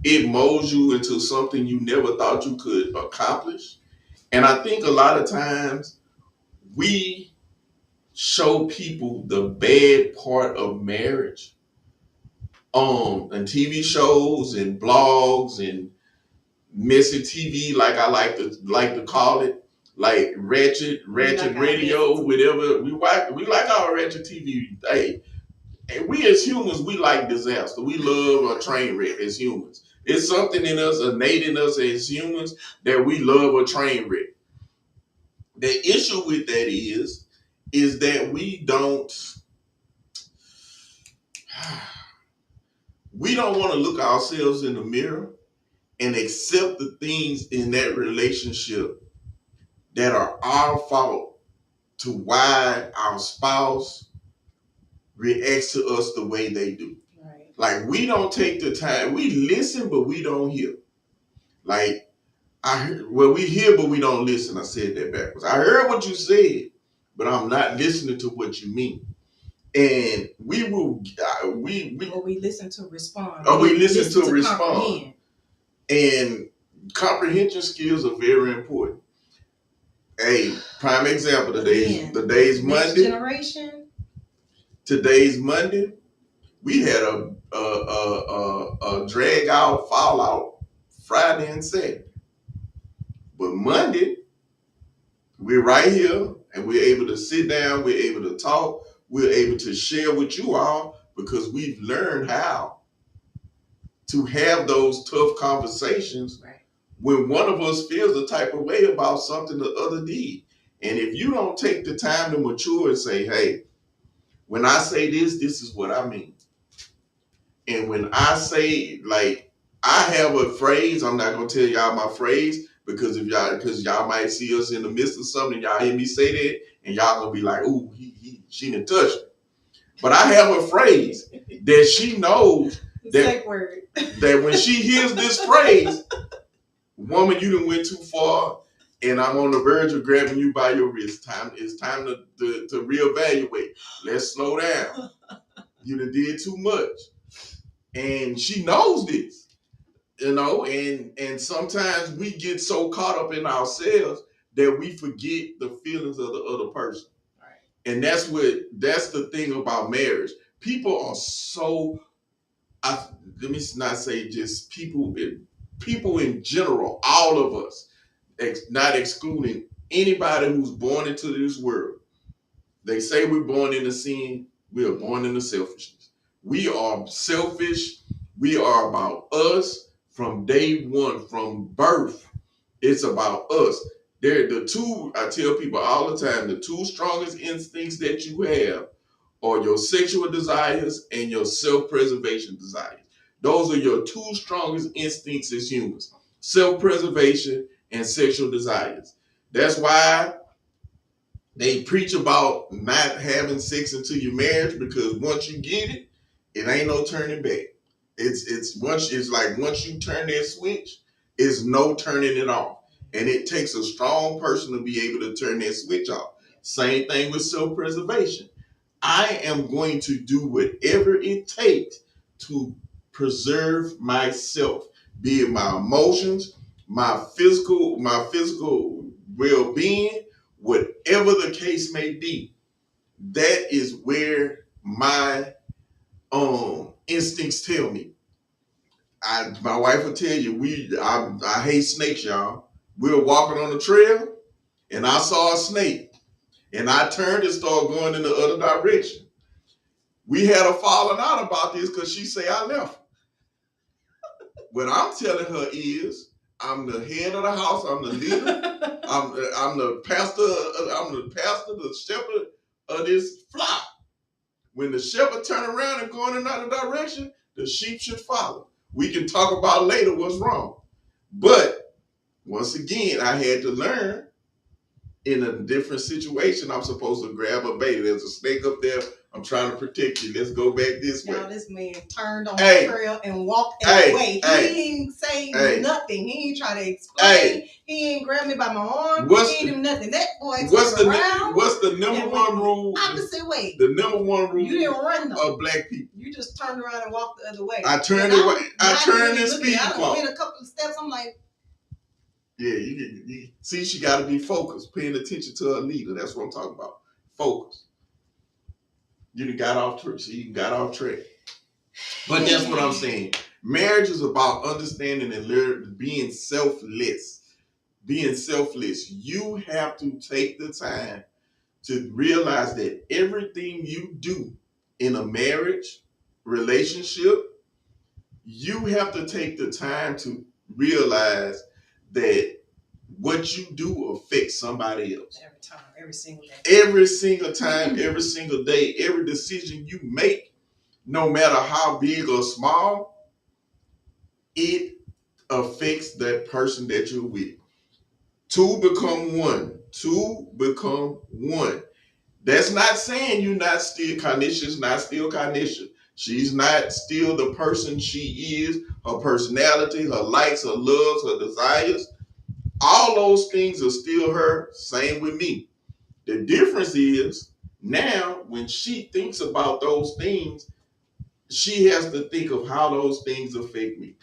It molds you into something you never thought you could accomplish. And I think a lot of times we show people the bad part of marriage and TV shows and blogs and messy TV, like I like to call it, like ratchet radio, whatever. We like our ratchet TV. Hey, and we as humans, we like disaster. We love a train wreck as humans. It's something in us, innate in us as humans, that we love a train wreck. The issue with that is that we don't want to look ourselves in the mirror and accept the things in that relationship that are our fault to why our spouse reacts to us the way they do. Right. Like, we don't take the time. We listen, but we don't hear. Like, we hear, but we don't listen. I said that backwards. I heard what you said, but I'm not listening to what you mean. And we will, or we listen to respond, or we listen listen to to respond. comprehend. And comprehension skills are very important. A prime example, today's next Monday. Generation. Today's Monday. We had a drag out fallout Friday and Saturday. But Monday, we're right here and we're able to sit down, we're able to talk, we're able to share with you all because we've learned how to have those tough conversations, right, when one of us feels the type of way about something the other did. And if you don't take the time to mature and say, hey, when I say this, this is what I mean. And when I say, like, I have a phrase, I'm not gonna tell y'all my phrase because because y'all might see us in the midst of something, y'all hear me say that, and y'all gonna be like, ooh, she didn't touch me. But I have a phrase that she knows that when she hears this phrase, woman, you done went too far, and I'm on the verge of grabbing you by your wrist. It's time to reevaluate. Let's slow down. You done did too much. And she knows this, and sometimes we get so caught up in ourselves that we forget the feelings of the other person. Right. And that's the thing about marriage. People are so, let me not say just people in general, all of us, not excluding anybody who's born into this world. They say we're born into sin, we are born into selfishness. We are selfish. We are about us from day one, from birth. It's about us. They're the two, I tell people all the time, the two strongest instincts that you have are your sexual desires and your self-preservation desires. Those are your two strongest instincts as humans: self-preservation and sexual desires. That's why they preach about not having sex until your marriage, because once you get it, it ain't no turning back. It's like once you turn that switch, it's no turning it off. And it takes a strong person to be able to turn that switch off. Same thing with self-preservation. I am going to do whatever it takes to preserve myself, be it my emotions, my physical well-being, whatever the case may be. That is where my instincts tell me. My wife will tell you, I hate snakes, y'all. We were walking on the trail and I saw a snake and I turned and started going in the other direction. We had a falling out about this because she say I left. What I'm telling her is, I'm the head of the house. I'm the leader. I'm the pastor. The shepherd of this flock. When the shepherd turn around and go in another direction, the sheep should follow. We can talk about later what's wrong. But once again, I had to learn in a different situation. I'm supposed to grab a bait. There's a snake up there. I'm trying to protect you. Let's go back this way. Now this man turned on the trail and walked away. He ain't say nothing. He ain't try to explain. He ain't grab me by my arm. He ain't do nothing. That boy turned around. What's the number one rule? Opposite way. The number one rule. You didn't run though. Of black people. You just turned around and walked the other way. I turned away. I turned and speed. I went a couple of steps. I'm like, yeah, you see, she got to be focused, paying attention to her leader. That's what I'm talking about. Focus. You got off track. So you got off track. But that's what I'm saying. Marriage is about understanding and being selfless. Being selfless. You have to take the time to realize that everything you do in a marriage relationship, you have to take the time to realize that what you do affects somebody else. Every time, every single day. Every single time, every single day, every decision you make, no matter how big or small, it affects that person that you're with. Two become one. Two become one. That's not saying you're not still Kynisha's not still Kynisha. She's not still the person she is, her personality, her likes, her loves, her desires. All those things are still her. Same with me. The difference is now when she thinks about those things, she has to think of how those things affect me.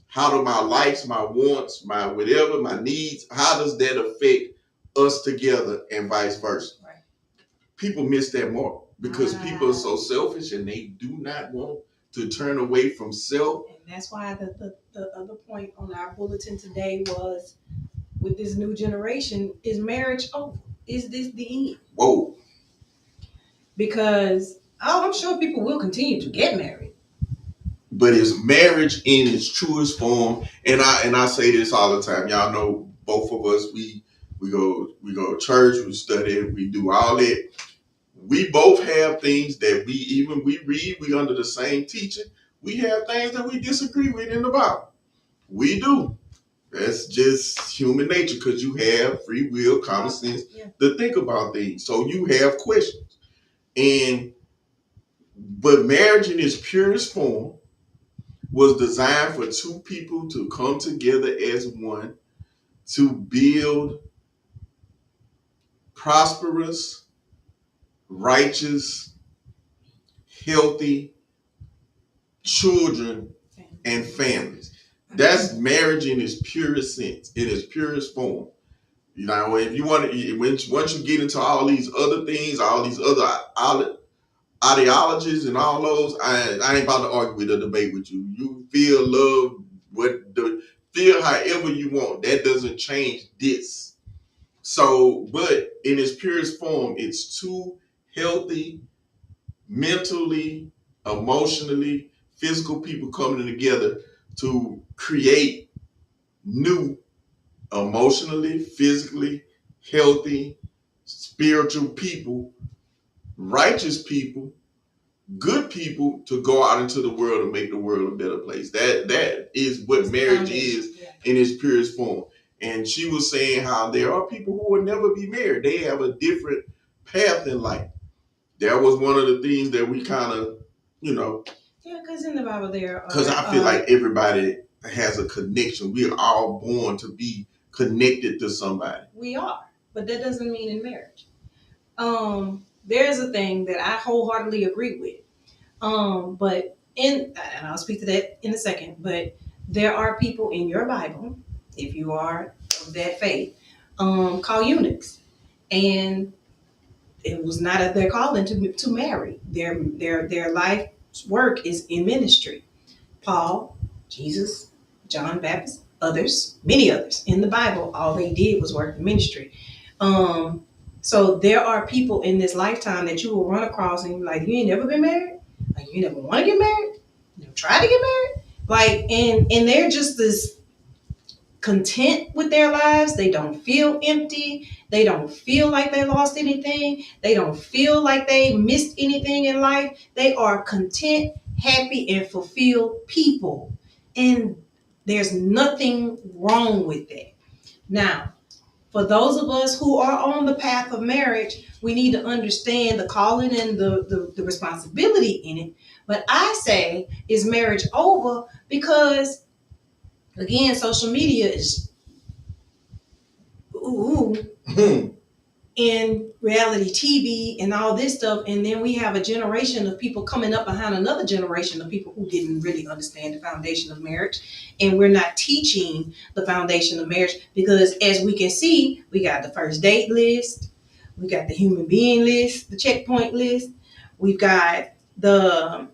How do my likes, my wants, my whatever, my needs, how does that affect us together and vice versa? Right. People miss that mark because people are so selfish and they do not want to turn away from self. And that's why the other point on our bulletin today was, with this new generation, is marriage over? Is this the end? Whoa. Because I'm sure people will continue to get married. But it's marriage in its truest form. And I say this all the time. Y'all know both of us, we go to church, we study, we do all that. We both have things that we read, we under the same teaching. We have things that we disagree with in the Bible. We do. That's just human nature because you have free will, common sense to think about things. So you have questions. But marriage in its purest form was designed for two people to come together as one to build prosperous, righteous, healthy children and families. That's marriage in its purest sense, in its purest form. You know, if you want to, once you get into all these other things, all these other ideologies and all those, I ain't about to argue with or debate with you. You feel love, feel however you want. That doesn't change this. So, but in its purest form, it's two healthy, mentally, emotionally, physical people coming together to create new, emotionally, physically healthy, spiritual people, righteous people, good people to go out into the world and make the world a better place. That is what marriage is in its purest form. And she was saying how there are people who will never be married. They have a different path in life. That was one of the things that we kind of, Yeah, because in the Bible there are. Because I feel like everybody has a connection. We are all born to be connected to somebody. We are, but that doesn't mean in marriage. There's a thing that I wholeheartedly agree with. But and I'll speak to that in a second, but there are people in your Bible, if you are of that faith, called eunuchs. And it was not their calling to marry. Their life's work is in ministry. Paul, Jesus, John Baptist, others, many others in the Bible, all they did was work in ministry. So there are people in this lifetime that you will run across and you're like, you ain't never been married? Like, you never want to get married? You never try to get married? Like, and they're just this content with their lives. They don't feel empty. They don't feel like they lost anything. They don't feel like they missed anything in life. They are content, happy, and fulfilled people. And there's nothing wrong with that. Now, for those of us who are on the path of marriage, we need to understand the calling and the responsibility in it. But I say, is marriage over? Because, again, social media is in reality TV and all this stuff. And then we have a generation of people coming up behind another generation of people who didn't really understand the foundation of marriage. And we're not teaching the foundation of marriage because, as we can see, we got the first date list, we got the human being list, the checkpoint list, we've got the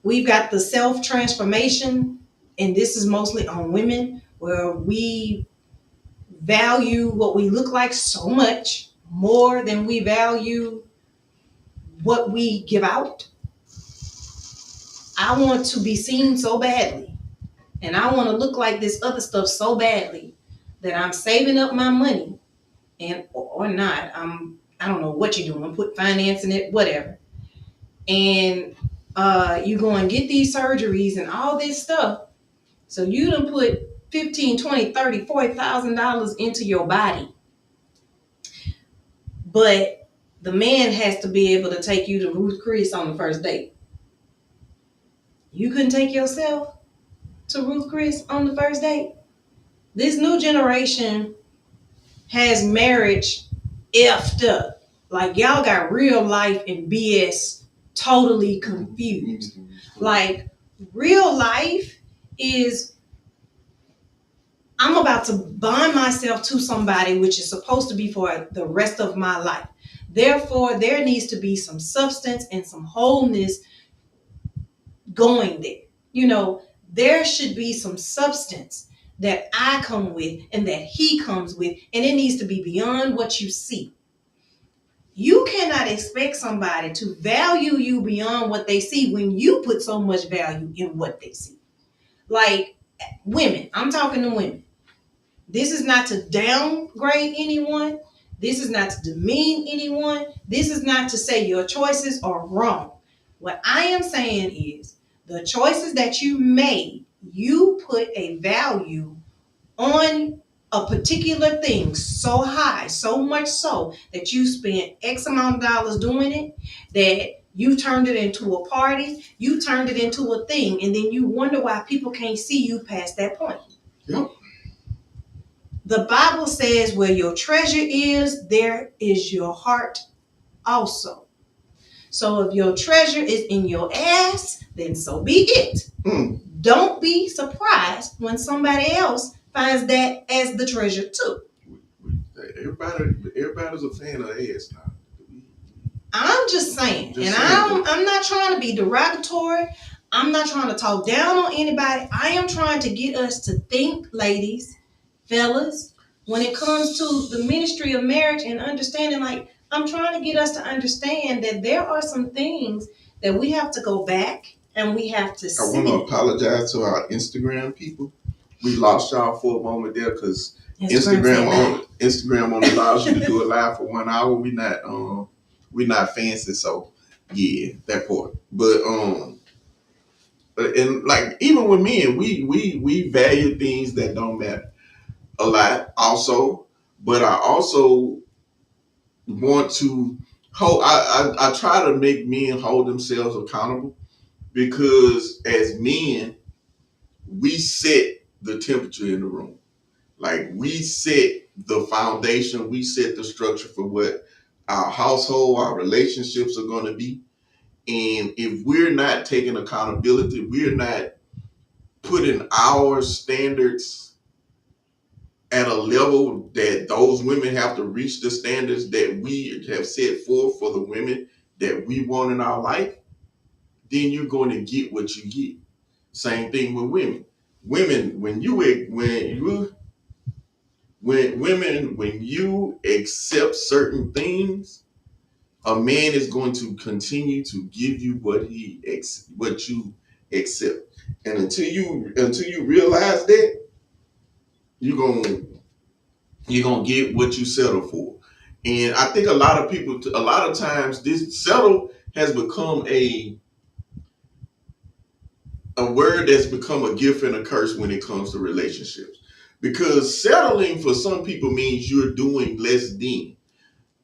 we've got the self transformation, and this is mostly on women, where we value what we look like so much more than we value what we give out. I want to be seen so badly, and I want to look like this other stuff so badly that I'm saving up my money, and or not. I don't know what you're doing. Put finance in it, whatever. And you go and get these surgeries and all this stuff. So you done put 15, 20, 30, $40,000 into your body. But the man has to be able to take you to Ruth Chris on the first date. You couldn't take yourself to Ruth Chris on the first date? This new generation has marriage effed up. Like y'all got real life and BS totally confused. Like real life is I'm about to bond myself to somebody which is supposed to be for the rest of my life. Therefore, there needs to be some substance and some wholeness going there. You know, there should be some substance that I come with and that he comes with, and it needs to be beyond what you see. You cannot expect somebody to value you beyond what they see when you put so much value in what they see. Like women, I'm talking to women. This is not to downgrade anyone. This is not to demean anyone. This is not to say your choices are wrong. What I am saying is the choices that you made, you put a value on a particular thing so high, so much so that you spent X amount of dollars doing it, that you turned it into a party, you turned it into a thing, and then you wonder why people can't see you past that point. Yep. The Bible says where your treasure is, there is your heart also. So if your treasure is in your ass, then so be it. Don't be surprised when somebody else finds that as the treasure too. Everybody's a fan of ass now. I'm just saying, I'm not trying to be derogatory. I'm not trying to talk down on anybody. I am trying to get us to think, ladies, fellas, when it comes to the ministry of marriage and understanding, like, I'm trying to get us to understand that there are some things that we have to go back and we have to see. I want to apologize to our Instagram people. We lost y'all for a moment there because Instagram only allows you to do it live for 1 hour. We not fancy, so yeah, that part. But and like even with men, we value things that don't matter a lot also. But I also want to hold. I try to make men hold themselves accountable because as men, we set the temperature in the room. Like we set the foundation, we set the structure for what our household, our relationships are going to be. And if we're not taking accountability, we're not putting our standards at a level that those women have to reach the standards that we have set forth for the women that we want in our life, then you're going to get what you get. Same thing with women. Women, when you accept certain things, a man is going to continue to give you what you accept. And until you realize that, you're gonna get what you settle for. And I think a lot of times, this settle has become a word that's become a gift and a curse when it comes to relationships. Because settling for some people means you're doing less than.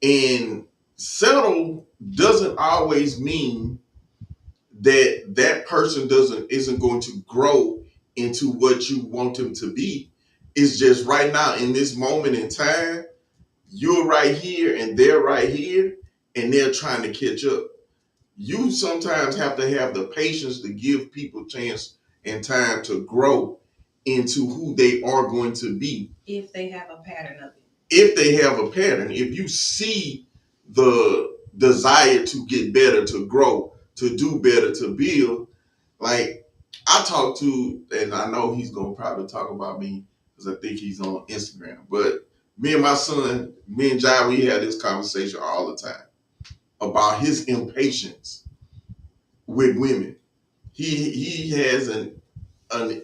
And settle doesn't always mean that person isn't going to grow into what you want them to be. It's just right now in this moment in time, you're right here and they're right here, and they're trying to catch up. You sometimes have to have the patience to give people chance and time to grow into who they are going to be. If they have a pattern of it. If they have a pattern, if you see the desire to get better, to grow, to do better, to build, like I talk to, and I know he's gonna probably talk about me because I think he's on Instagram, but me and my son, me and Jai, we had this conversation all the time about his impatience with women. He has an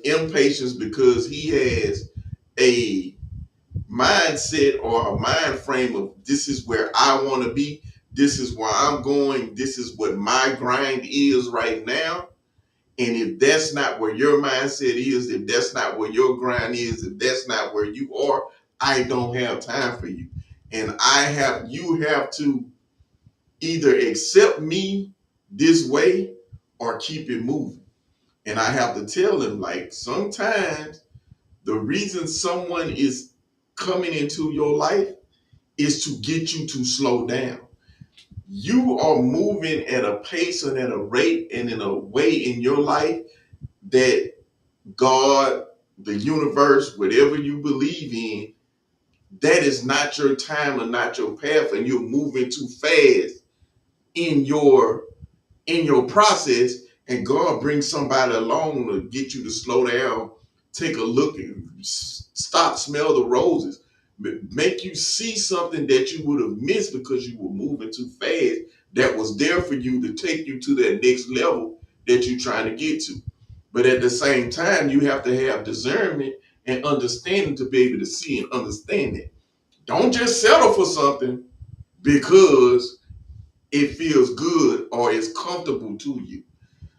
impatience because he has a mindset or a mind frame of this is where I want to be, this is where I'm going, this is what my grind is right now. And if that's not where your mindset is, if that's not where your grind is, if that's not where you are, I don't have time for you. And you have to either accept me this way or keep it moving. And I have to tell them, like, sometimes the reason someone is coming into your life is to get you to slow down. You are moving at a pace and at a rate and in a way in your life that God, the universe, whatever you believe in, that is not your time or not your path, and you're moving too fast in your process, and God brings somebody along to get you to slow down, take a look, and stop, smell the roses, make you see something that you would have missed because you were moving too fast. That was there for you to take you to that next level that you're trying to get to. But at the same time, you have to have discernment and understanding to be able to see and understand it. Don't just settle for something because it feels good or it's comfortable to you.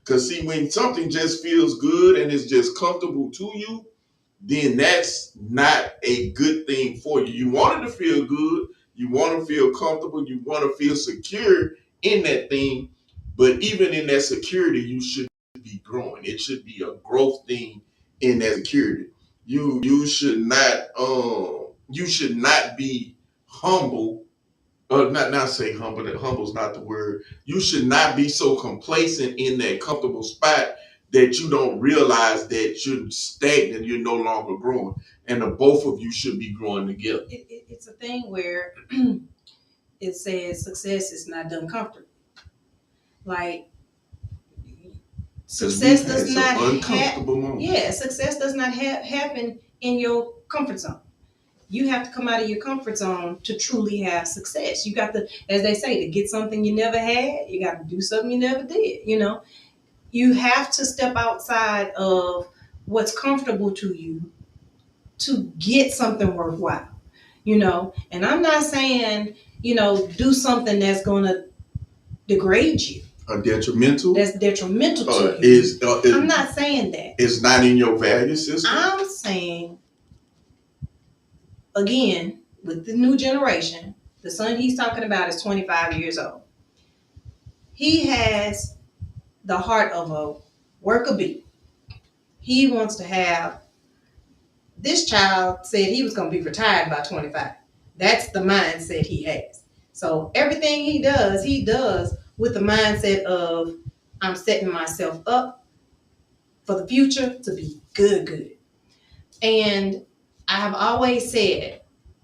Because see, when something just feels good and it's just comfortable to you, then that's not a good thing for you. You want it to feel good, you want to feel comfortable, you want to feel secure in that thing. But even in that security, you should be growing. It should be a growth thing in that security. You should not be humble, not say humble. That humble's not the word. You should not be so complacent in that comfortable spot that you don't realize that you're stagnant. You're no longer growing, and the both of you should be growing together. It's a thing where it says success is not done comfortably. Like success does not success does not happen in your comfort zone. You have to come out of your comfort zone to truly have success. You got to, as they say, to get something you never had, you got to do something you never did. You have to step outside of what's comfortable to you to get something worthwhile. And I'm not saying, do something that's going to degrade you. Detrimental. That's detrimental to you. I'm not saying that. It's not in your value system. I'm saying, again, with the new generation, the son he's talking about is 25 years old. He has the heart of a worker bee. He wants to have, this child said he was going to be retired by 25. That's the mindset he has. So everything he does with the mindset of, I'm setting myself up for the future to be good. And I have always said,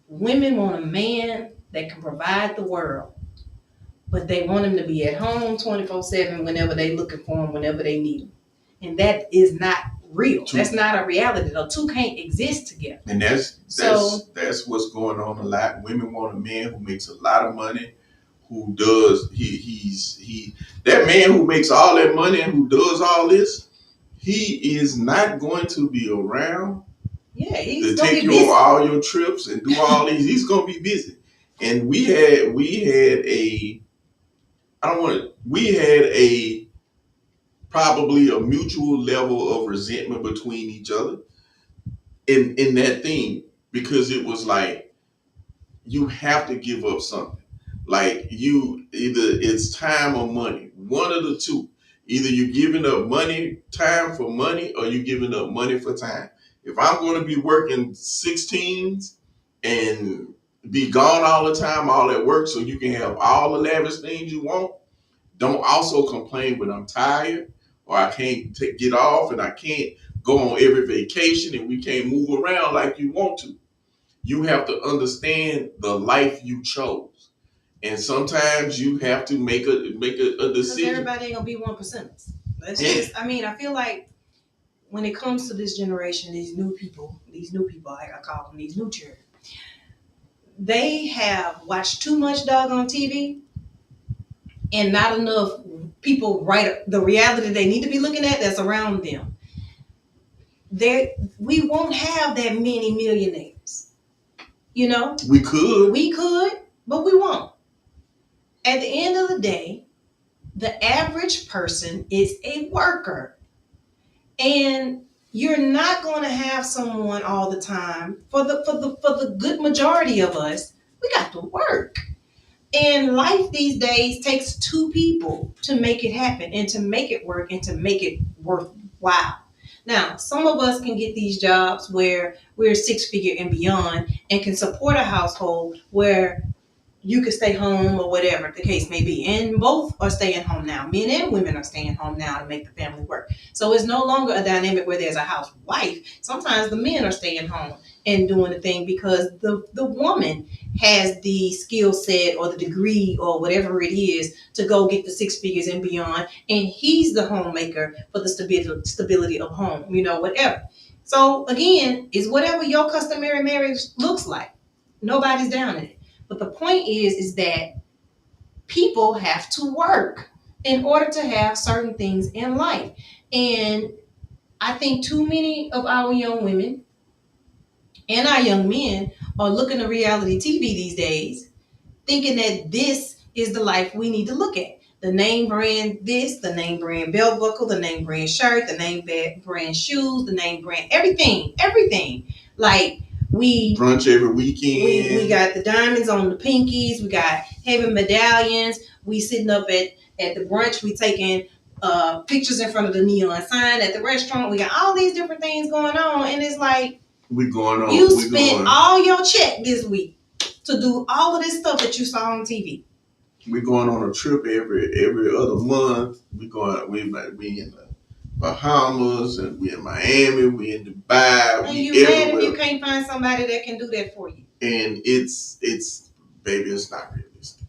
women want a man that can provide the world, but they want him to be at home 24/7 whenever they're looking for him, whenever they need him. And that is not real. True. That's not a reality. The two can't exist together. And that's what's going on a lot. Women want a man who makes a lot of money, who does he that man who makes all that money and who does all this, he is not going to be around. Yeah, he's to take you on all your trips and do all these. He's gonna be busy. And we had probably a mutual level of resentment between each other in that thing, because it was like, you have to give up something. Like, you either, it's time or money, one of the two. Either you're giving up time for money, or you're giving up money for time. If I'm going to be working 16s and be gone all the time, all at work, so you can have all the lavish things you want, don't also complain when I'm tired, or I can't get off, and I can't go on every vacation, and we can't move around like you want to. You have to understand the life you chose, and sometimes you have to make a decision. Because everybody ain't gonna be 1%ers. I feel like when it comes to this generation, these new people, like I call them, these new children, they have watched too much doggone TV, and not enough people write the reality they need to be looking at that's around them. We won't have that many millionaires. We could, but we won't. At the end of the day, the average person is a worker. And you're not going to have someone all the time. For the good majority of us, we got to work. And life these days takes two people to make it happen, and to make it work, and to make it worthwhile. Now, some of us can get these jobs where we're 6 figure and beyond and can support a household where you could stay home or whatever the case may be. And both are staying home now. Men and women are staying home now to make the family work. So it's no longer a dynamic where there's a housewife. Sometimes the men are staying home and doing the thing because the woman has the skill set or the degree or whatever it is to go get the 6 figures and beyond. And he's the homemaker for the stability of home, whatever. So again, it's whatever your customary marriage looks like. Nobody's down in it. But the point is that people have to work in order to have certain things in life. And I think too many of our young women and our young men are looking at reality TV these days, thinking that this is the life we need to look at. The name brand this, the name brand belt buckle, the name brand shirt, the name brand shoes, the name brand everything. Like we brunch every weekend. We got the diamonds on the pinkies. We got heavy medallions. We sitting up at the brunch. We taking pictures in front of the neon sign at the restaurant. We got all these different things going on, and it's like we going on. You spent all your check this week to do all of this stuff that you saw on TV. We going on a trip every other month. We in the Bahamas and we in Miami. We in Dubai. And you mad if you can't find somebody that can do that for you. And it's baby, it's not realistic.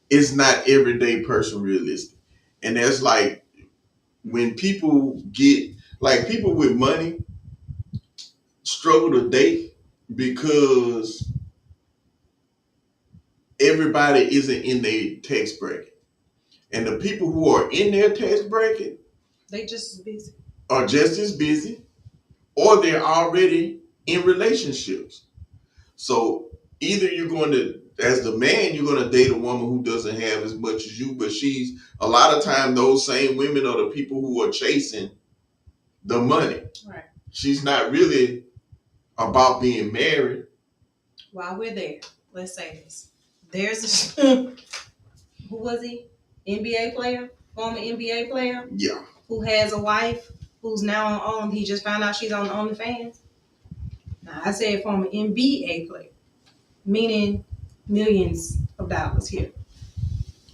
It's not everyday person realistic. And that's like when people get like people with money struggle to date because everybody isn't in their tax bracket. And the people who are in their tax bracket are just as busy or they're already in relationships. So either you're going to, as the man, you're going to date a woman who doesn't have as much as you, but she's a lot of time those same women are the people who are chasing the money. Right. She's not really about being married. While we're there, let's say this. There's a who was he? NBA player, former NBA player. Yeah. Who has a wife who's now on. He just found out she's on OnlyFans. Now I said former NBA player, meaning millions of dollars here,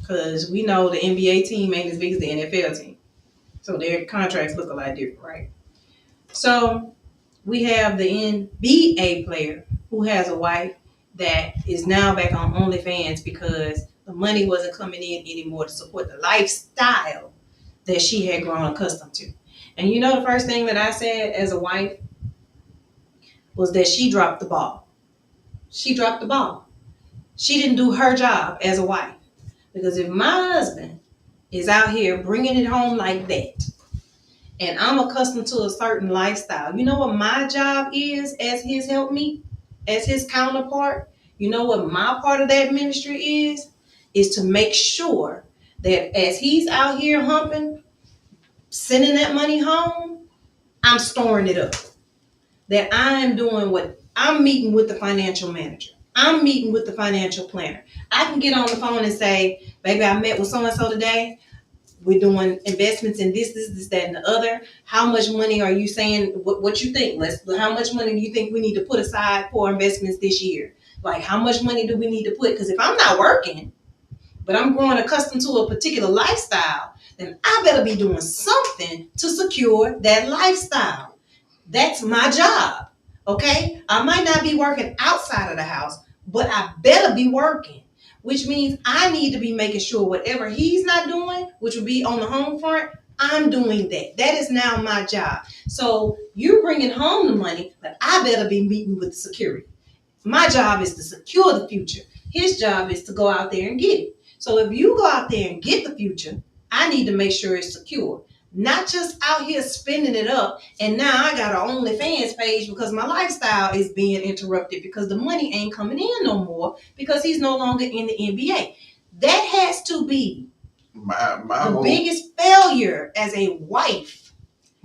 because we know the NBA team ain't as big as the NFL team, so their contracts look a lot different, right? So we have the NBA player who has a wife that is now back on OnlyFans because the money wasn't coming in anymore to support the lifestyle that she had grown accustomed to. And you know the first thing that I said as a wife was that she dropped the ball. She dropped the ball. She didn't do her job as a wife. Because if my husband is out here bringing it home like that, and I'm accustomed to a certain lifestyle, you know what my job is as his helpmeet, as his counterpart? You know what my part of that ministry is? Is to make sure that as he's out here humping, sending that money home, I'm storing it up. That I'm doing what I'm meeting with the financial manager. I'm meeting with the financial planner. I can get on the phone and say, baby, I met with so-and-so today. We're doing investments in this, that, and the other. How much money are you saying? What you think? How much money do you think we need to put aside for investments this year? Like, how much money do we need to put? Because if I'm not working, but I'm growing accustomed to a particular lifestyle, then I better be doing something to secure that lifestyle. That's my job. Okay? I might not be working outside of the house, but I better be working, which means I need to be making sure whatever he's not doing, which would be on the home front, I'm doing that. That is now my job. So you're bringing home the money, but I better be meeting with the security. My job is to secure the future. His job is to go out there and get it. So if you go out there and get the future, I need to make sure it's secure. Not just out here spending it up, and now I got an OnlyFans page because my lifestyle is being interrupted because the money ain't coming in no more because he's no longer in the NBA. That has to be the biggest failure as a wife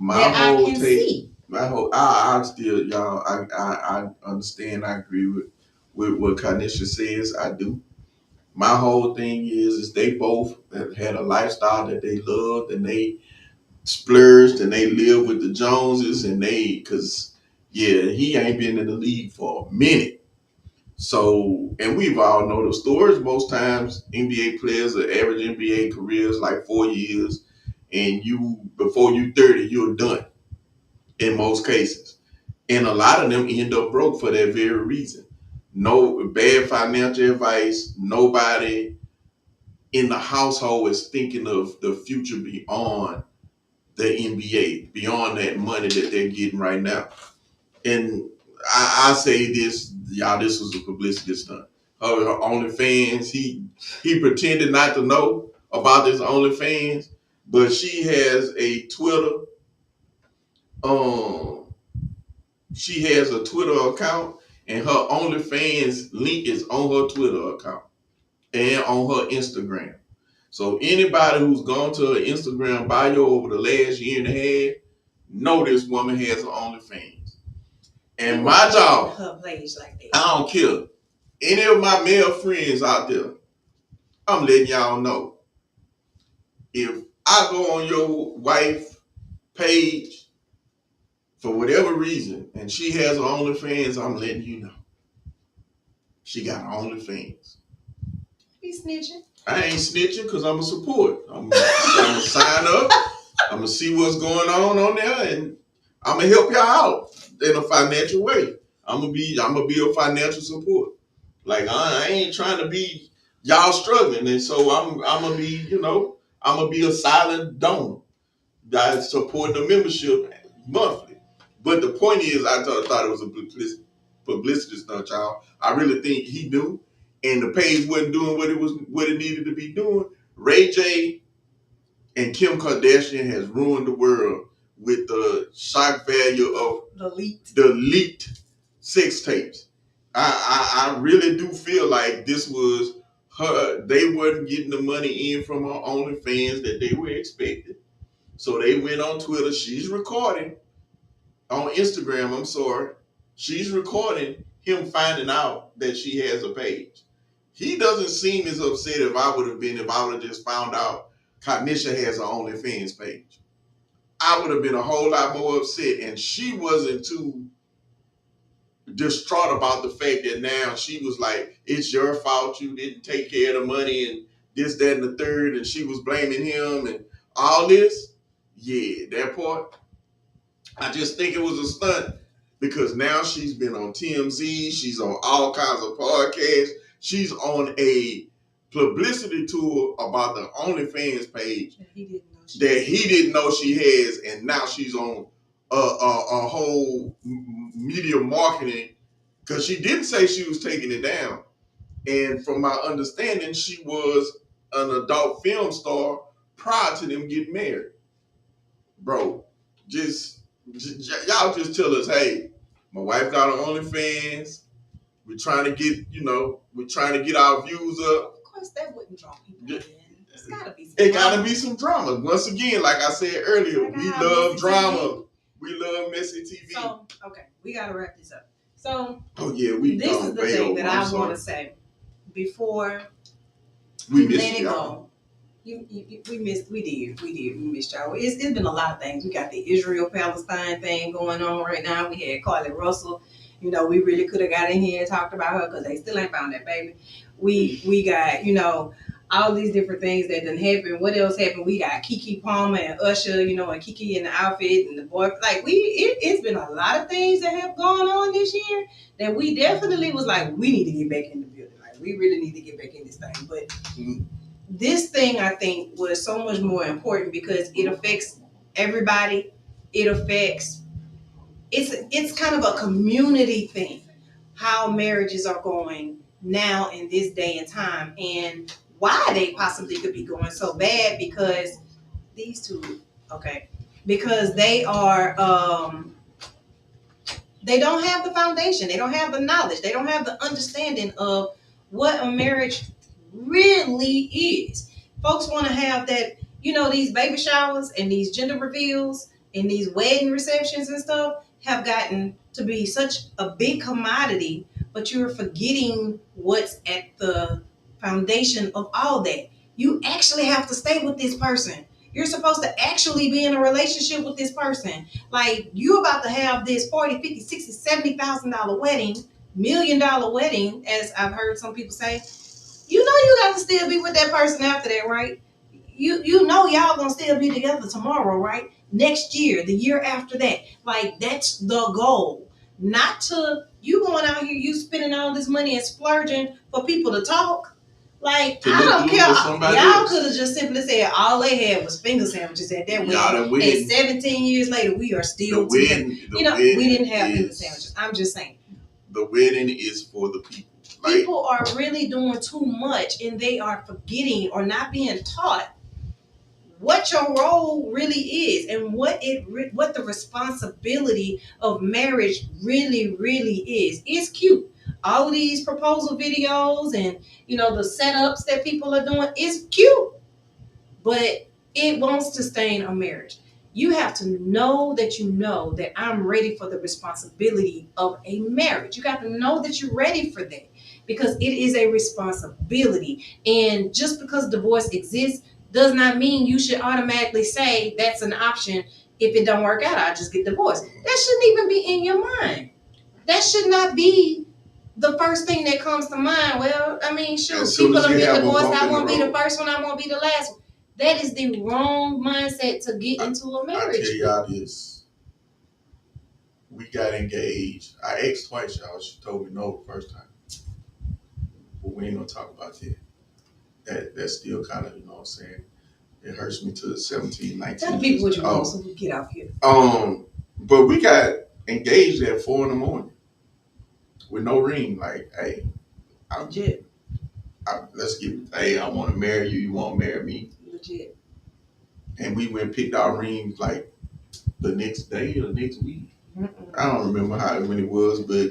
that I can see. I still, y'all, I understand. I agree with what Kynisha says. I do. My whole thing is they both have had a lifestyle that they loved and they splurged and they live with the Joneses and cause yeah, he ain't been in the league for a minute. So, and we've all know the stories. Most times, NBA players, the average NBA career is like 4 years, and before you 30, you're done in most cases. And a lot of them end up broke for that very reason. No bad financial advice. Nobody in the household is thinking of the future beyond the NBA, beyond that money that they're getting right now. And I say this, y'all, this was a publicity stunt. Her OnlyFans, he pretended not to know about this OnlyFans, but she has a Twitter, um, she has a Twitter account, and her OnlyFans link is on her Twitter account and on her Instagram. So anybody who's gone to her Instagram bio over the last year and a half, know this woman has an OnlyFans. And my job, her page like that. I don't care. Any of my male friends out there, I'm letting y'all know. If I go on your wife page for whatever reason and she has her OnlyFans, I'm letting you know. She got her OnlyFans. Be snitching. I ain't snitching because I'm a support. I'm gonna sign up. I'm gonna see what's going on there, and I'm gonna help y'all out in a financial way. I'm gonna be a financial support. Like I ain't trying to be y'all struggling, and so I'm gonna be I'm gonna be a silent donor that support the membership monthly. But the point is, I thought it was a publicity stunt, y'all. I really think he knew, and the page wasn't doing what it needed to be doing. Ray J and Kim Kardashian has ruined the world with the shock value of the leaked sex tapes. I really do feel like this was her. They wasn't getting the money in from her OnlyFans that they were expecting. So they went on Twitter. She's recording on Instagram. I'm sorry. She's recording him finding out that she has a page. He doesn't seem as upset if I would have been if I would have just found out Kynisha has her OnlyFans page. I would have been a whole lot more upset, and she wasn't too distraught about the fact that now she was like, "It's your fault. You didn't take care of the money, and this, that, and the third," and she was blaming him and all this. Yeah, that part. I just think it was a stunt because now she's been on TMZ. She's on all kinds of podcasts. She's on a publicity tour about the OnlyFans page that he didn't know she has, and now she's on a whole media marketing because she didn't say she was taking it down. And from my understanding, she was an adult film star prior to them getting married. Bro, y'all just tell us, hey, my wife got her OnlyFans. We're trying to get, we're trying to get our views up. Of course, that wouldn't draw people in. It's gotta be. It gotta be some drama. Once again, like I said earlier, we love drama. TV. We love messy TV. So, okay, we gotta wrap this up. So, oh yeah, this is the thing that I want to say before we let it go. We missed y'all. It's been a lot of things. We got the Israel-Palestine thing going on right now. We had Carly Russell. We really could have got in here and talked about her because they still ain't found that baby. We got, all these different things that done happened. What else happened? We got Keke Palmer and Usher, and Keke in the outfit and the boy. Like it's been a lot of things that have gone on this year that we definitely was like, we need to get back in the building. Like we really need to get back in this thing. But this thing I think was so much more important because it affects everybody. It's kind of a community thing, how marriages are going now in this day and time, and why they possibly could be going so bad because these two, because they are, they don't have the foundation, they don't have the knowledge, they don't have the understanding of what a marriage really is. Folks want to have that, these baby showers and these gender reveals and these wedding receptions and stuff have gotten to be such a big commodity, but you're forgetting what's at the foundation of all that. You actually have to stay with this person. You're supposed to actually be in a relationship with this person. Like, you about to have this 40, 50, 60, $70,000 wedding, $1 million wedding, as I've heard some people say. You know you got to still be with that person after that, right? You know y'all gonna still be together tomorrow, right? Next year, the year after that. Like, that's the goal. Not to you going out here, you spending all this money and splurging for people to talk. Like, To I look don't good care. for somebody Y'all else. could have just simply said all they had was finger sandwiches at that Y'all wedding. And 17 years later, we are still together. We didn't have finger sandwiches. I'm just saying. The wedding is for the people. Like, people are really doing too much, and they are forgetting or not being taught what your role really is and what the responsibility of marriage really is. It's cute. All of these proposal videos and the setups that people are doing is cute, but it won't sustain a marriage. You have to know that I'm ready for the responsibility of a marriage. You got to know that you're ready for that because it is a responsibility. And just because divorce exists does not mean you should automatically say that's an option. If it don't work out, I'll just get divorced. That shouldn't even be in your mind. That should not be the first thing that comes to mind. Well, I mean, shoot, people don't get divorced. I won't be the first one. I won't be the last one. That is the wrong mindset to get into a marriage. I tell y'all this. We got engaged. I asked twice, y'all. She told me no the first time. But we ain't gonna talk about that. That's still kind of, what I'm saying. It hurts me to 17, 19. Tell the people what you want so we get out here. But we got engaged at 4 a.m. with no ring. Like, hey, legit. Let's get. Hey, I want to marry you. You want to marry me? Legit. And we went and picked our rings like the next day or the next week. I don't remember when it was, but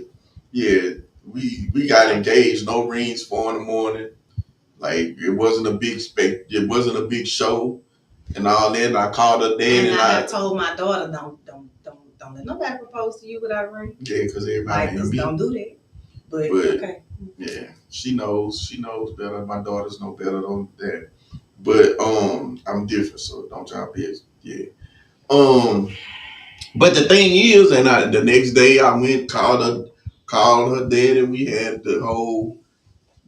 yeah, we got engaged. No rings, 4 a.m. Like, it wasn't a big it wasn't a big show and all that. And I called her dad and I told my daughter, don't let nobody propose to you without a ring. Yeah, because everybody like, don't do that. But okay. Yeah, she knows better. My daughters know better than that. But I'm different, so don't y'all be. Yeah. But the thing is, and the next day I went called her dad, and we had the whole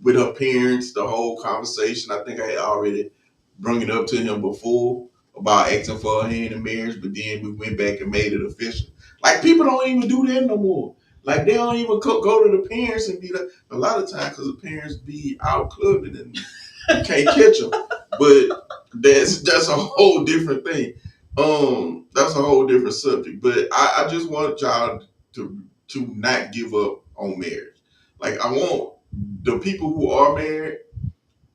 with her parents, the whole conversation. I think I had already brought it up to him before about asking for her hand in marriage, but then we went back and made it official. Like, people don't even do that no more. Like, they don't even go to the parents and be like, a lot of times because the parents be out clubbing and you can't catch them. But that's a whole different thing. That's a whole different subject. But I just want y'all to not give up on marriage. Like, I want the people who are married,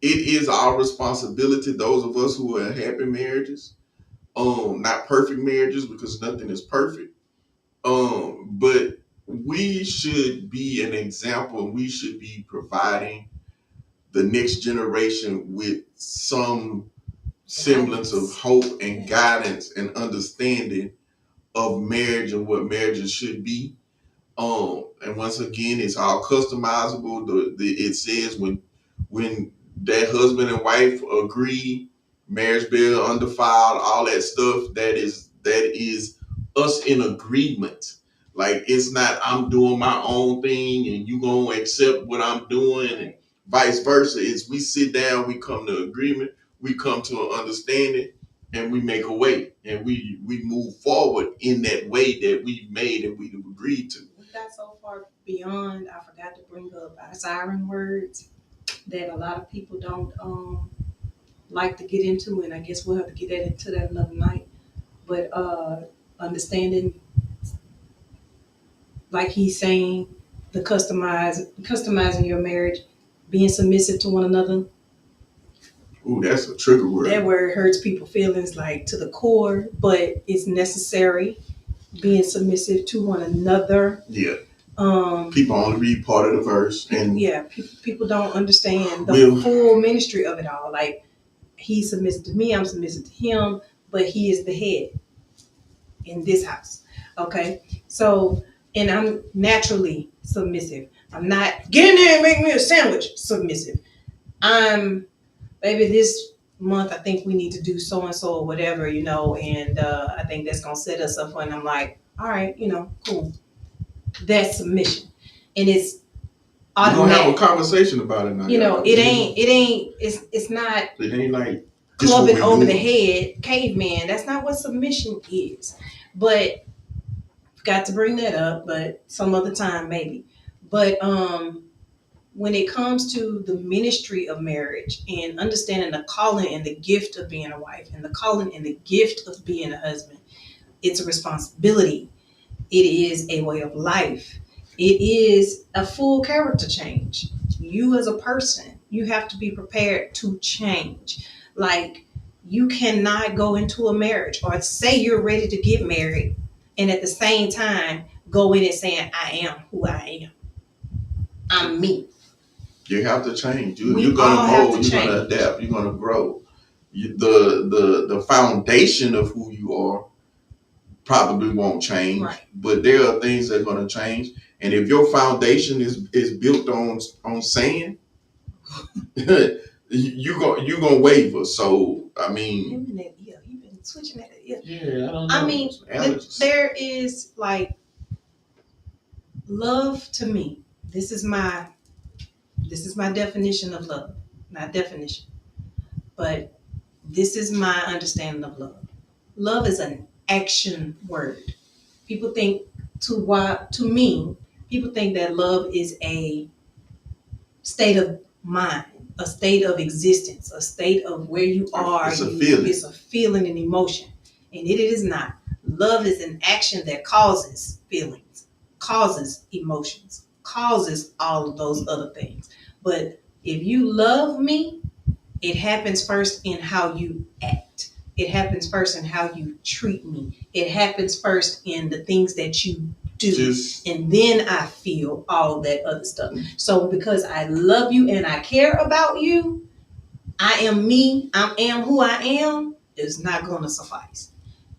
it is our responsibility, those of us who are in happy marriages, not perfect marriages because nothing is perfect. But we should be an example. We should be providing the next generation with some semblance of hope and guidance and understanding of marriage and what marriages should be. And once again, it's all customizable. It says when that husband and wife agree, marriage bill undefiled, all that stuff. That is us in agreement. Like, it's not I'm doing my own thing and you gonna accept what I'm doing and vice versa. It's we sit down, we come to agreement, we come to an understanding, and we make a way and we move forward in that way that we've made and we've agreed to. We got so far beyond, I forgot to bring up our siren words that a lot of people don't like to get into, and I guess we'll have to get into that another night. But understanding, like he's saying, the customizing your marriage, being submissive to one another. Ooh, that's a trigger word. That word hurts people's feelings like to the core, but it's necessary. Being submissive to one another. Yeah. People only read part of the verse, and people don't understand the full ministry of it all. Like, he's submissive to me, I'm submissive to him, but he is the head in this house. Okay, so, and I'm naturally submissive. I'm not get in there and make me a sandwich submissive. I'm, baby, this month, I think we need to do so and so or whatever, and I think that's gonna set us up for. And I'm like, all right, cool. That's submission, and it's We're gonna have a automatic. conversation about it now. It's not It ain't like clubbing over the head, caveman. That's not what submission is. But got to bring that up, but some other time maybe. But when it comes to the ministry of marriage and understanding the calling and the gift of being a wife and the calling and the gift of being a husband, it's a responsibility. It is a way of life. It is a full character change. You as a person, you have to be prepared to change. Like, you cannot go into a marriage or say you're ready to get married and at the same time go in and saying, I am who I am. I'm me. You have to change. You're gonna mold. You're gonna adapt. You're gonna grow. The foundation of who you are probably won't change, right. But there are things that are gonna change. And if your foundation is built on sand, you gonna waver. So I mean, you've been switching that. Yeah, I don't know. I mean, there is like love to me. This is my definition of love. Not definition, but this is my understanding of love. Love is an action word. People think to me, people think that love is a state of mind, a state of existence, a state of where you are. It's a feeling. It's a feeling and emotion. And it is not. Love is an action that causes feelings, causes emotions, causes all of those other things. But if you love me, it happens first in how you act. It happens first in how you treat me. It happens first in the things that you do. And then I feel all that other stuff. So because I love you and I care about you, I am me, I am who I am, is not going to suffice.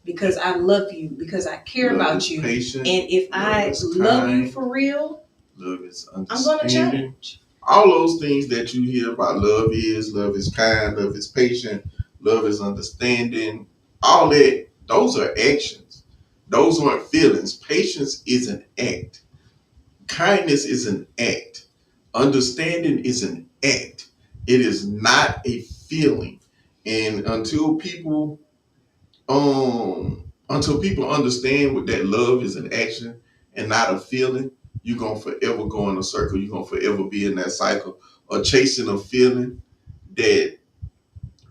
Because I love you, because I care about you. Patient, and if I love you for real, love is I'm going to change. All those things that you hear about love is kind, love is patient, love is understanding, all that, those are actions. Those aren't feelings. Patience is an act. Kindness is an act. Understanding is an act. It is not a feeling. And until people understand that love is an action and not a feeling, you're gonna forever go in a circle. You're gonna forever be in that cycle of chasing a feeling that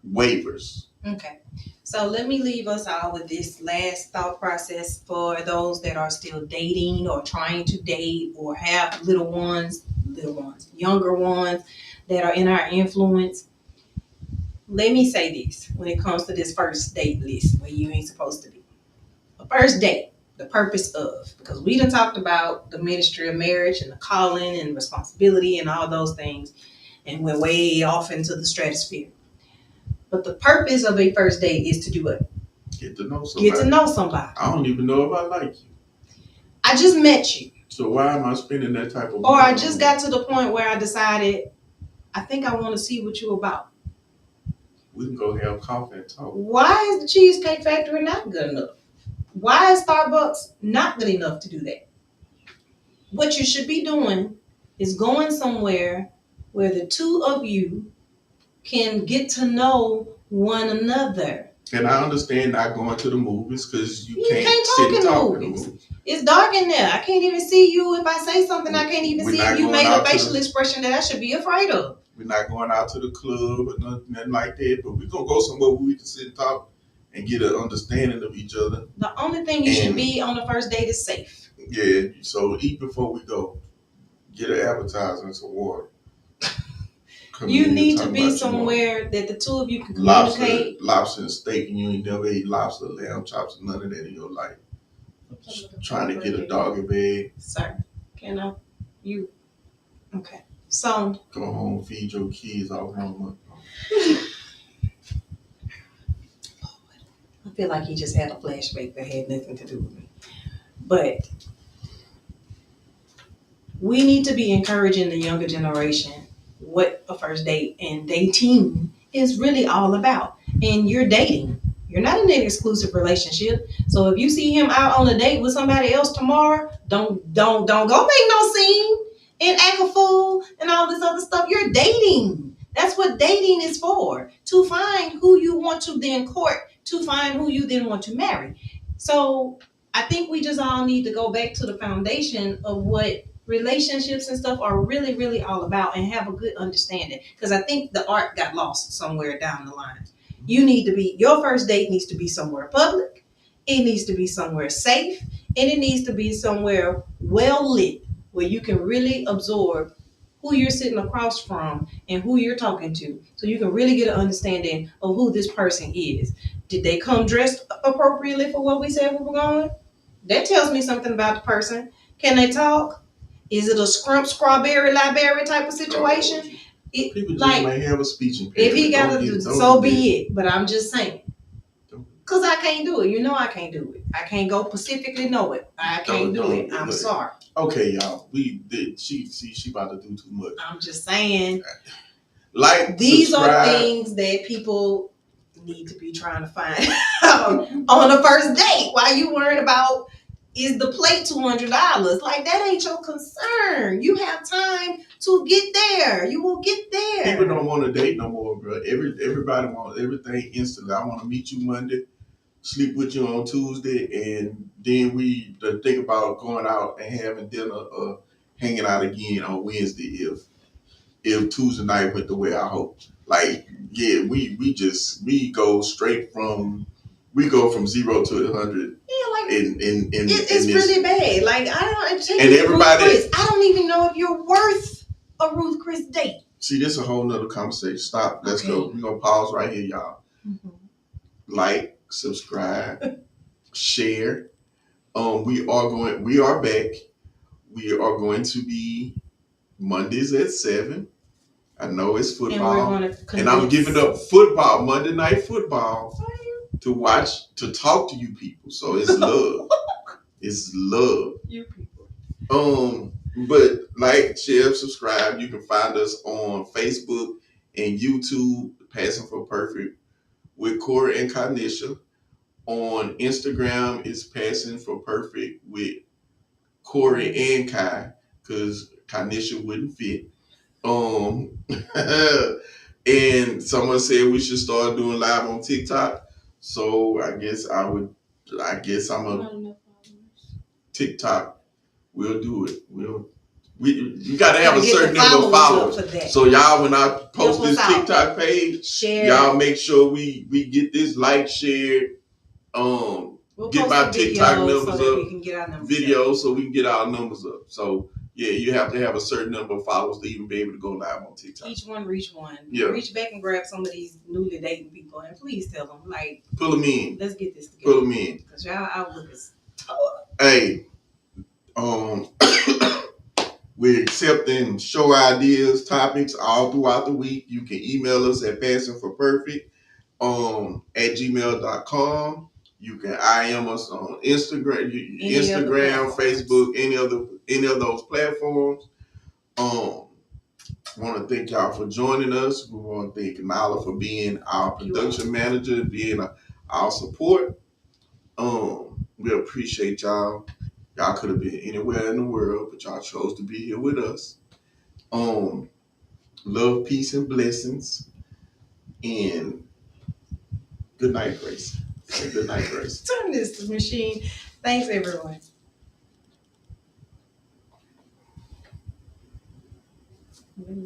wavers. Okay. So let me leave us all with this last thought process for those that are still dating or trying to date or have little ones, younger ones that are in our influence. Let me say this when it comes to this first date list where you ain't supposed to be. A first date, the purpose of, because we done talked about the ministry of marriage and the calling and responsibility and all those things and went way off into the stratosphere. But the purpose of a first date is to do what? Get to know somebody. Get to know somebody. I don't even know if I like you. I just met you. So why am I spending that type of money? Or I just got to the point where I decided, I think I want to see what you're about. We can go have coffee and talk. Why is the Cheesecake Factory not good enough? Why is Starbucks not good enough to do that? What you should be doing is going somewhere where the two of you can get to know one another. And I understand not going to the movies because you can't talk in the movies. It's dark in there. I can't even see you. If I say something, I can't even see if you made a facial expression that I should be afraid of. We're not going out to the club or nothing like that, but we're going to go somewhere where we can sit and talk and get an understanding of each other. The only thing you should be on the first date is safe. Yeah, so eat before we go. Get an appetizer and some water. You need to be somewhere that the two of you can communicate. Lobster and steak, and you ain't never ate lobster, lamb chops, none of that in your life. Trying to get a doggy bag. Sir, can I? You. Okay. So. Go home, feed your kids all home. I feel like he just had a flashback that had nothing to do with me. But we need to be encouraging the younger generation what a first date and dating is really all about. And you're dating. You're not in an exclusive relationship. So if you see him out on a date with somebody else tomorrow, don't go make no scene and act a fool and all this other stuff. You're dating. That's what dating is for. To find who you want to then court, to find who you then want to marry. So I think we just all need to go back to the foundation of what relationships and stuff are really, really all about and have a good understanding. Because I think the art got lost somewhere down the line. You need to be, your first date needs to be somewhere public, it needs to be somewhere safe, and it needs to be somewhere well lit where you can really absorb who you're sitting across from and who you're talking to. So you can really get an understanding of who this person is. Did they come dressed appropriately for what we said we were going? That tells me something about the person. Can they talk? Is it a strawberry library type of situation? People just may have a speech impediment. If he got to do, so be it. But I'm just saying, because I can't do it. You know I can't do it. I can't go specifically know it. I can't do it. I'm sorry. Okay, y'all. She about to do too much. I'm just saying. Like these are things that people need to be trying to find on the first date. Why you worried about is the plate $200? Like that ain't your concern. You have time to get there. You will get there. People don't want to date no more, bro. Everybody wants everything instantly. I want to meet you Monday, sleep with you on Tuesday, and then we think about going out and having dinner or hanging out again on Wednesday if Tuesday night went the way I hope. Like, yeah, we go straight from 0 to 100. Yeah, like it's really bad. Like I don't even know if you're worth a Ruth Chris date. See, this is a whole nother conversation. Stop. Let's go. We're gonna pause right here, y'all. Mm-hmm. Like, subscribe, share. We are back. We are going to be Mondays at 7. I know it's football. And I'm giving up football, Monday Night Football, to talk to you people. So it's love. It's love. You people. But like, share, subscribe. You can find us on Facebook and YouTube, Passing for Perfect with Corey and Kynisha. On Instagram, it's Passing for Perfect with Corey and Kai, because Kynisha wouldn't fit. And someone said we should start doing live on TikTok. So I guess I'm a TikTok. We'll do it. You gotta have a certain number of followers. So y'all, when I post this TikTok page, share. Y'all make sure we get this like, shared. We'll get my TikTok numbers up. Videos so we can get our numbers up. So yeah, you have to have a certain number of followers to even be able to go live on TikTok. Each one reach one. Yeah. Reach back and grab some of these newly dating people and please tell them, like, pull them in. Let's get this together. Pull them in. Because y'all outlook is tough. Hey, we're accepting show ideas, topics all throughout the week. You can email us at passingforperfect at gmail.com. You can IM us on Instagram, Facebook, any of those platforms. Want to thank y'all for joining us. We want to thank Nala for being our production manager, being our support. We appreciate y'all. Y'all could have been anywhere in the world, but y'all chose to be here with us. Love, peace, and blessings. And good night, Grace. Good night, Grace. Turn this machine. Thanks, everyone.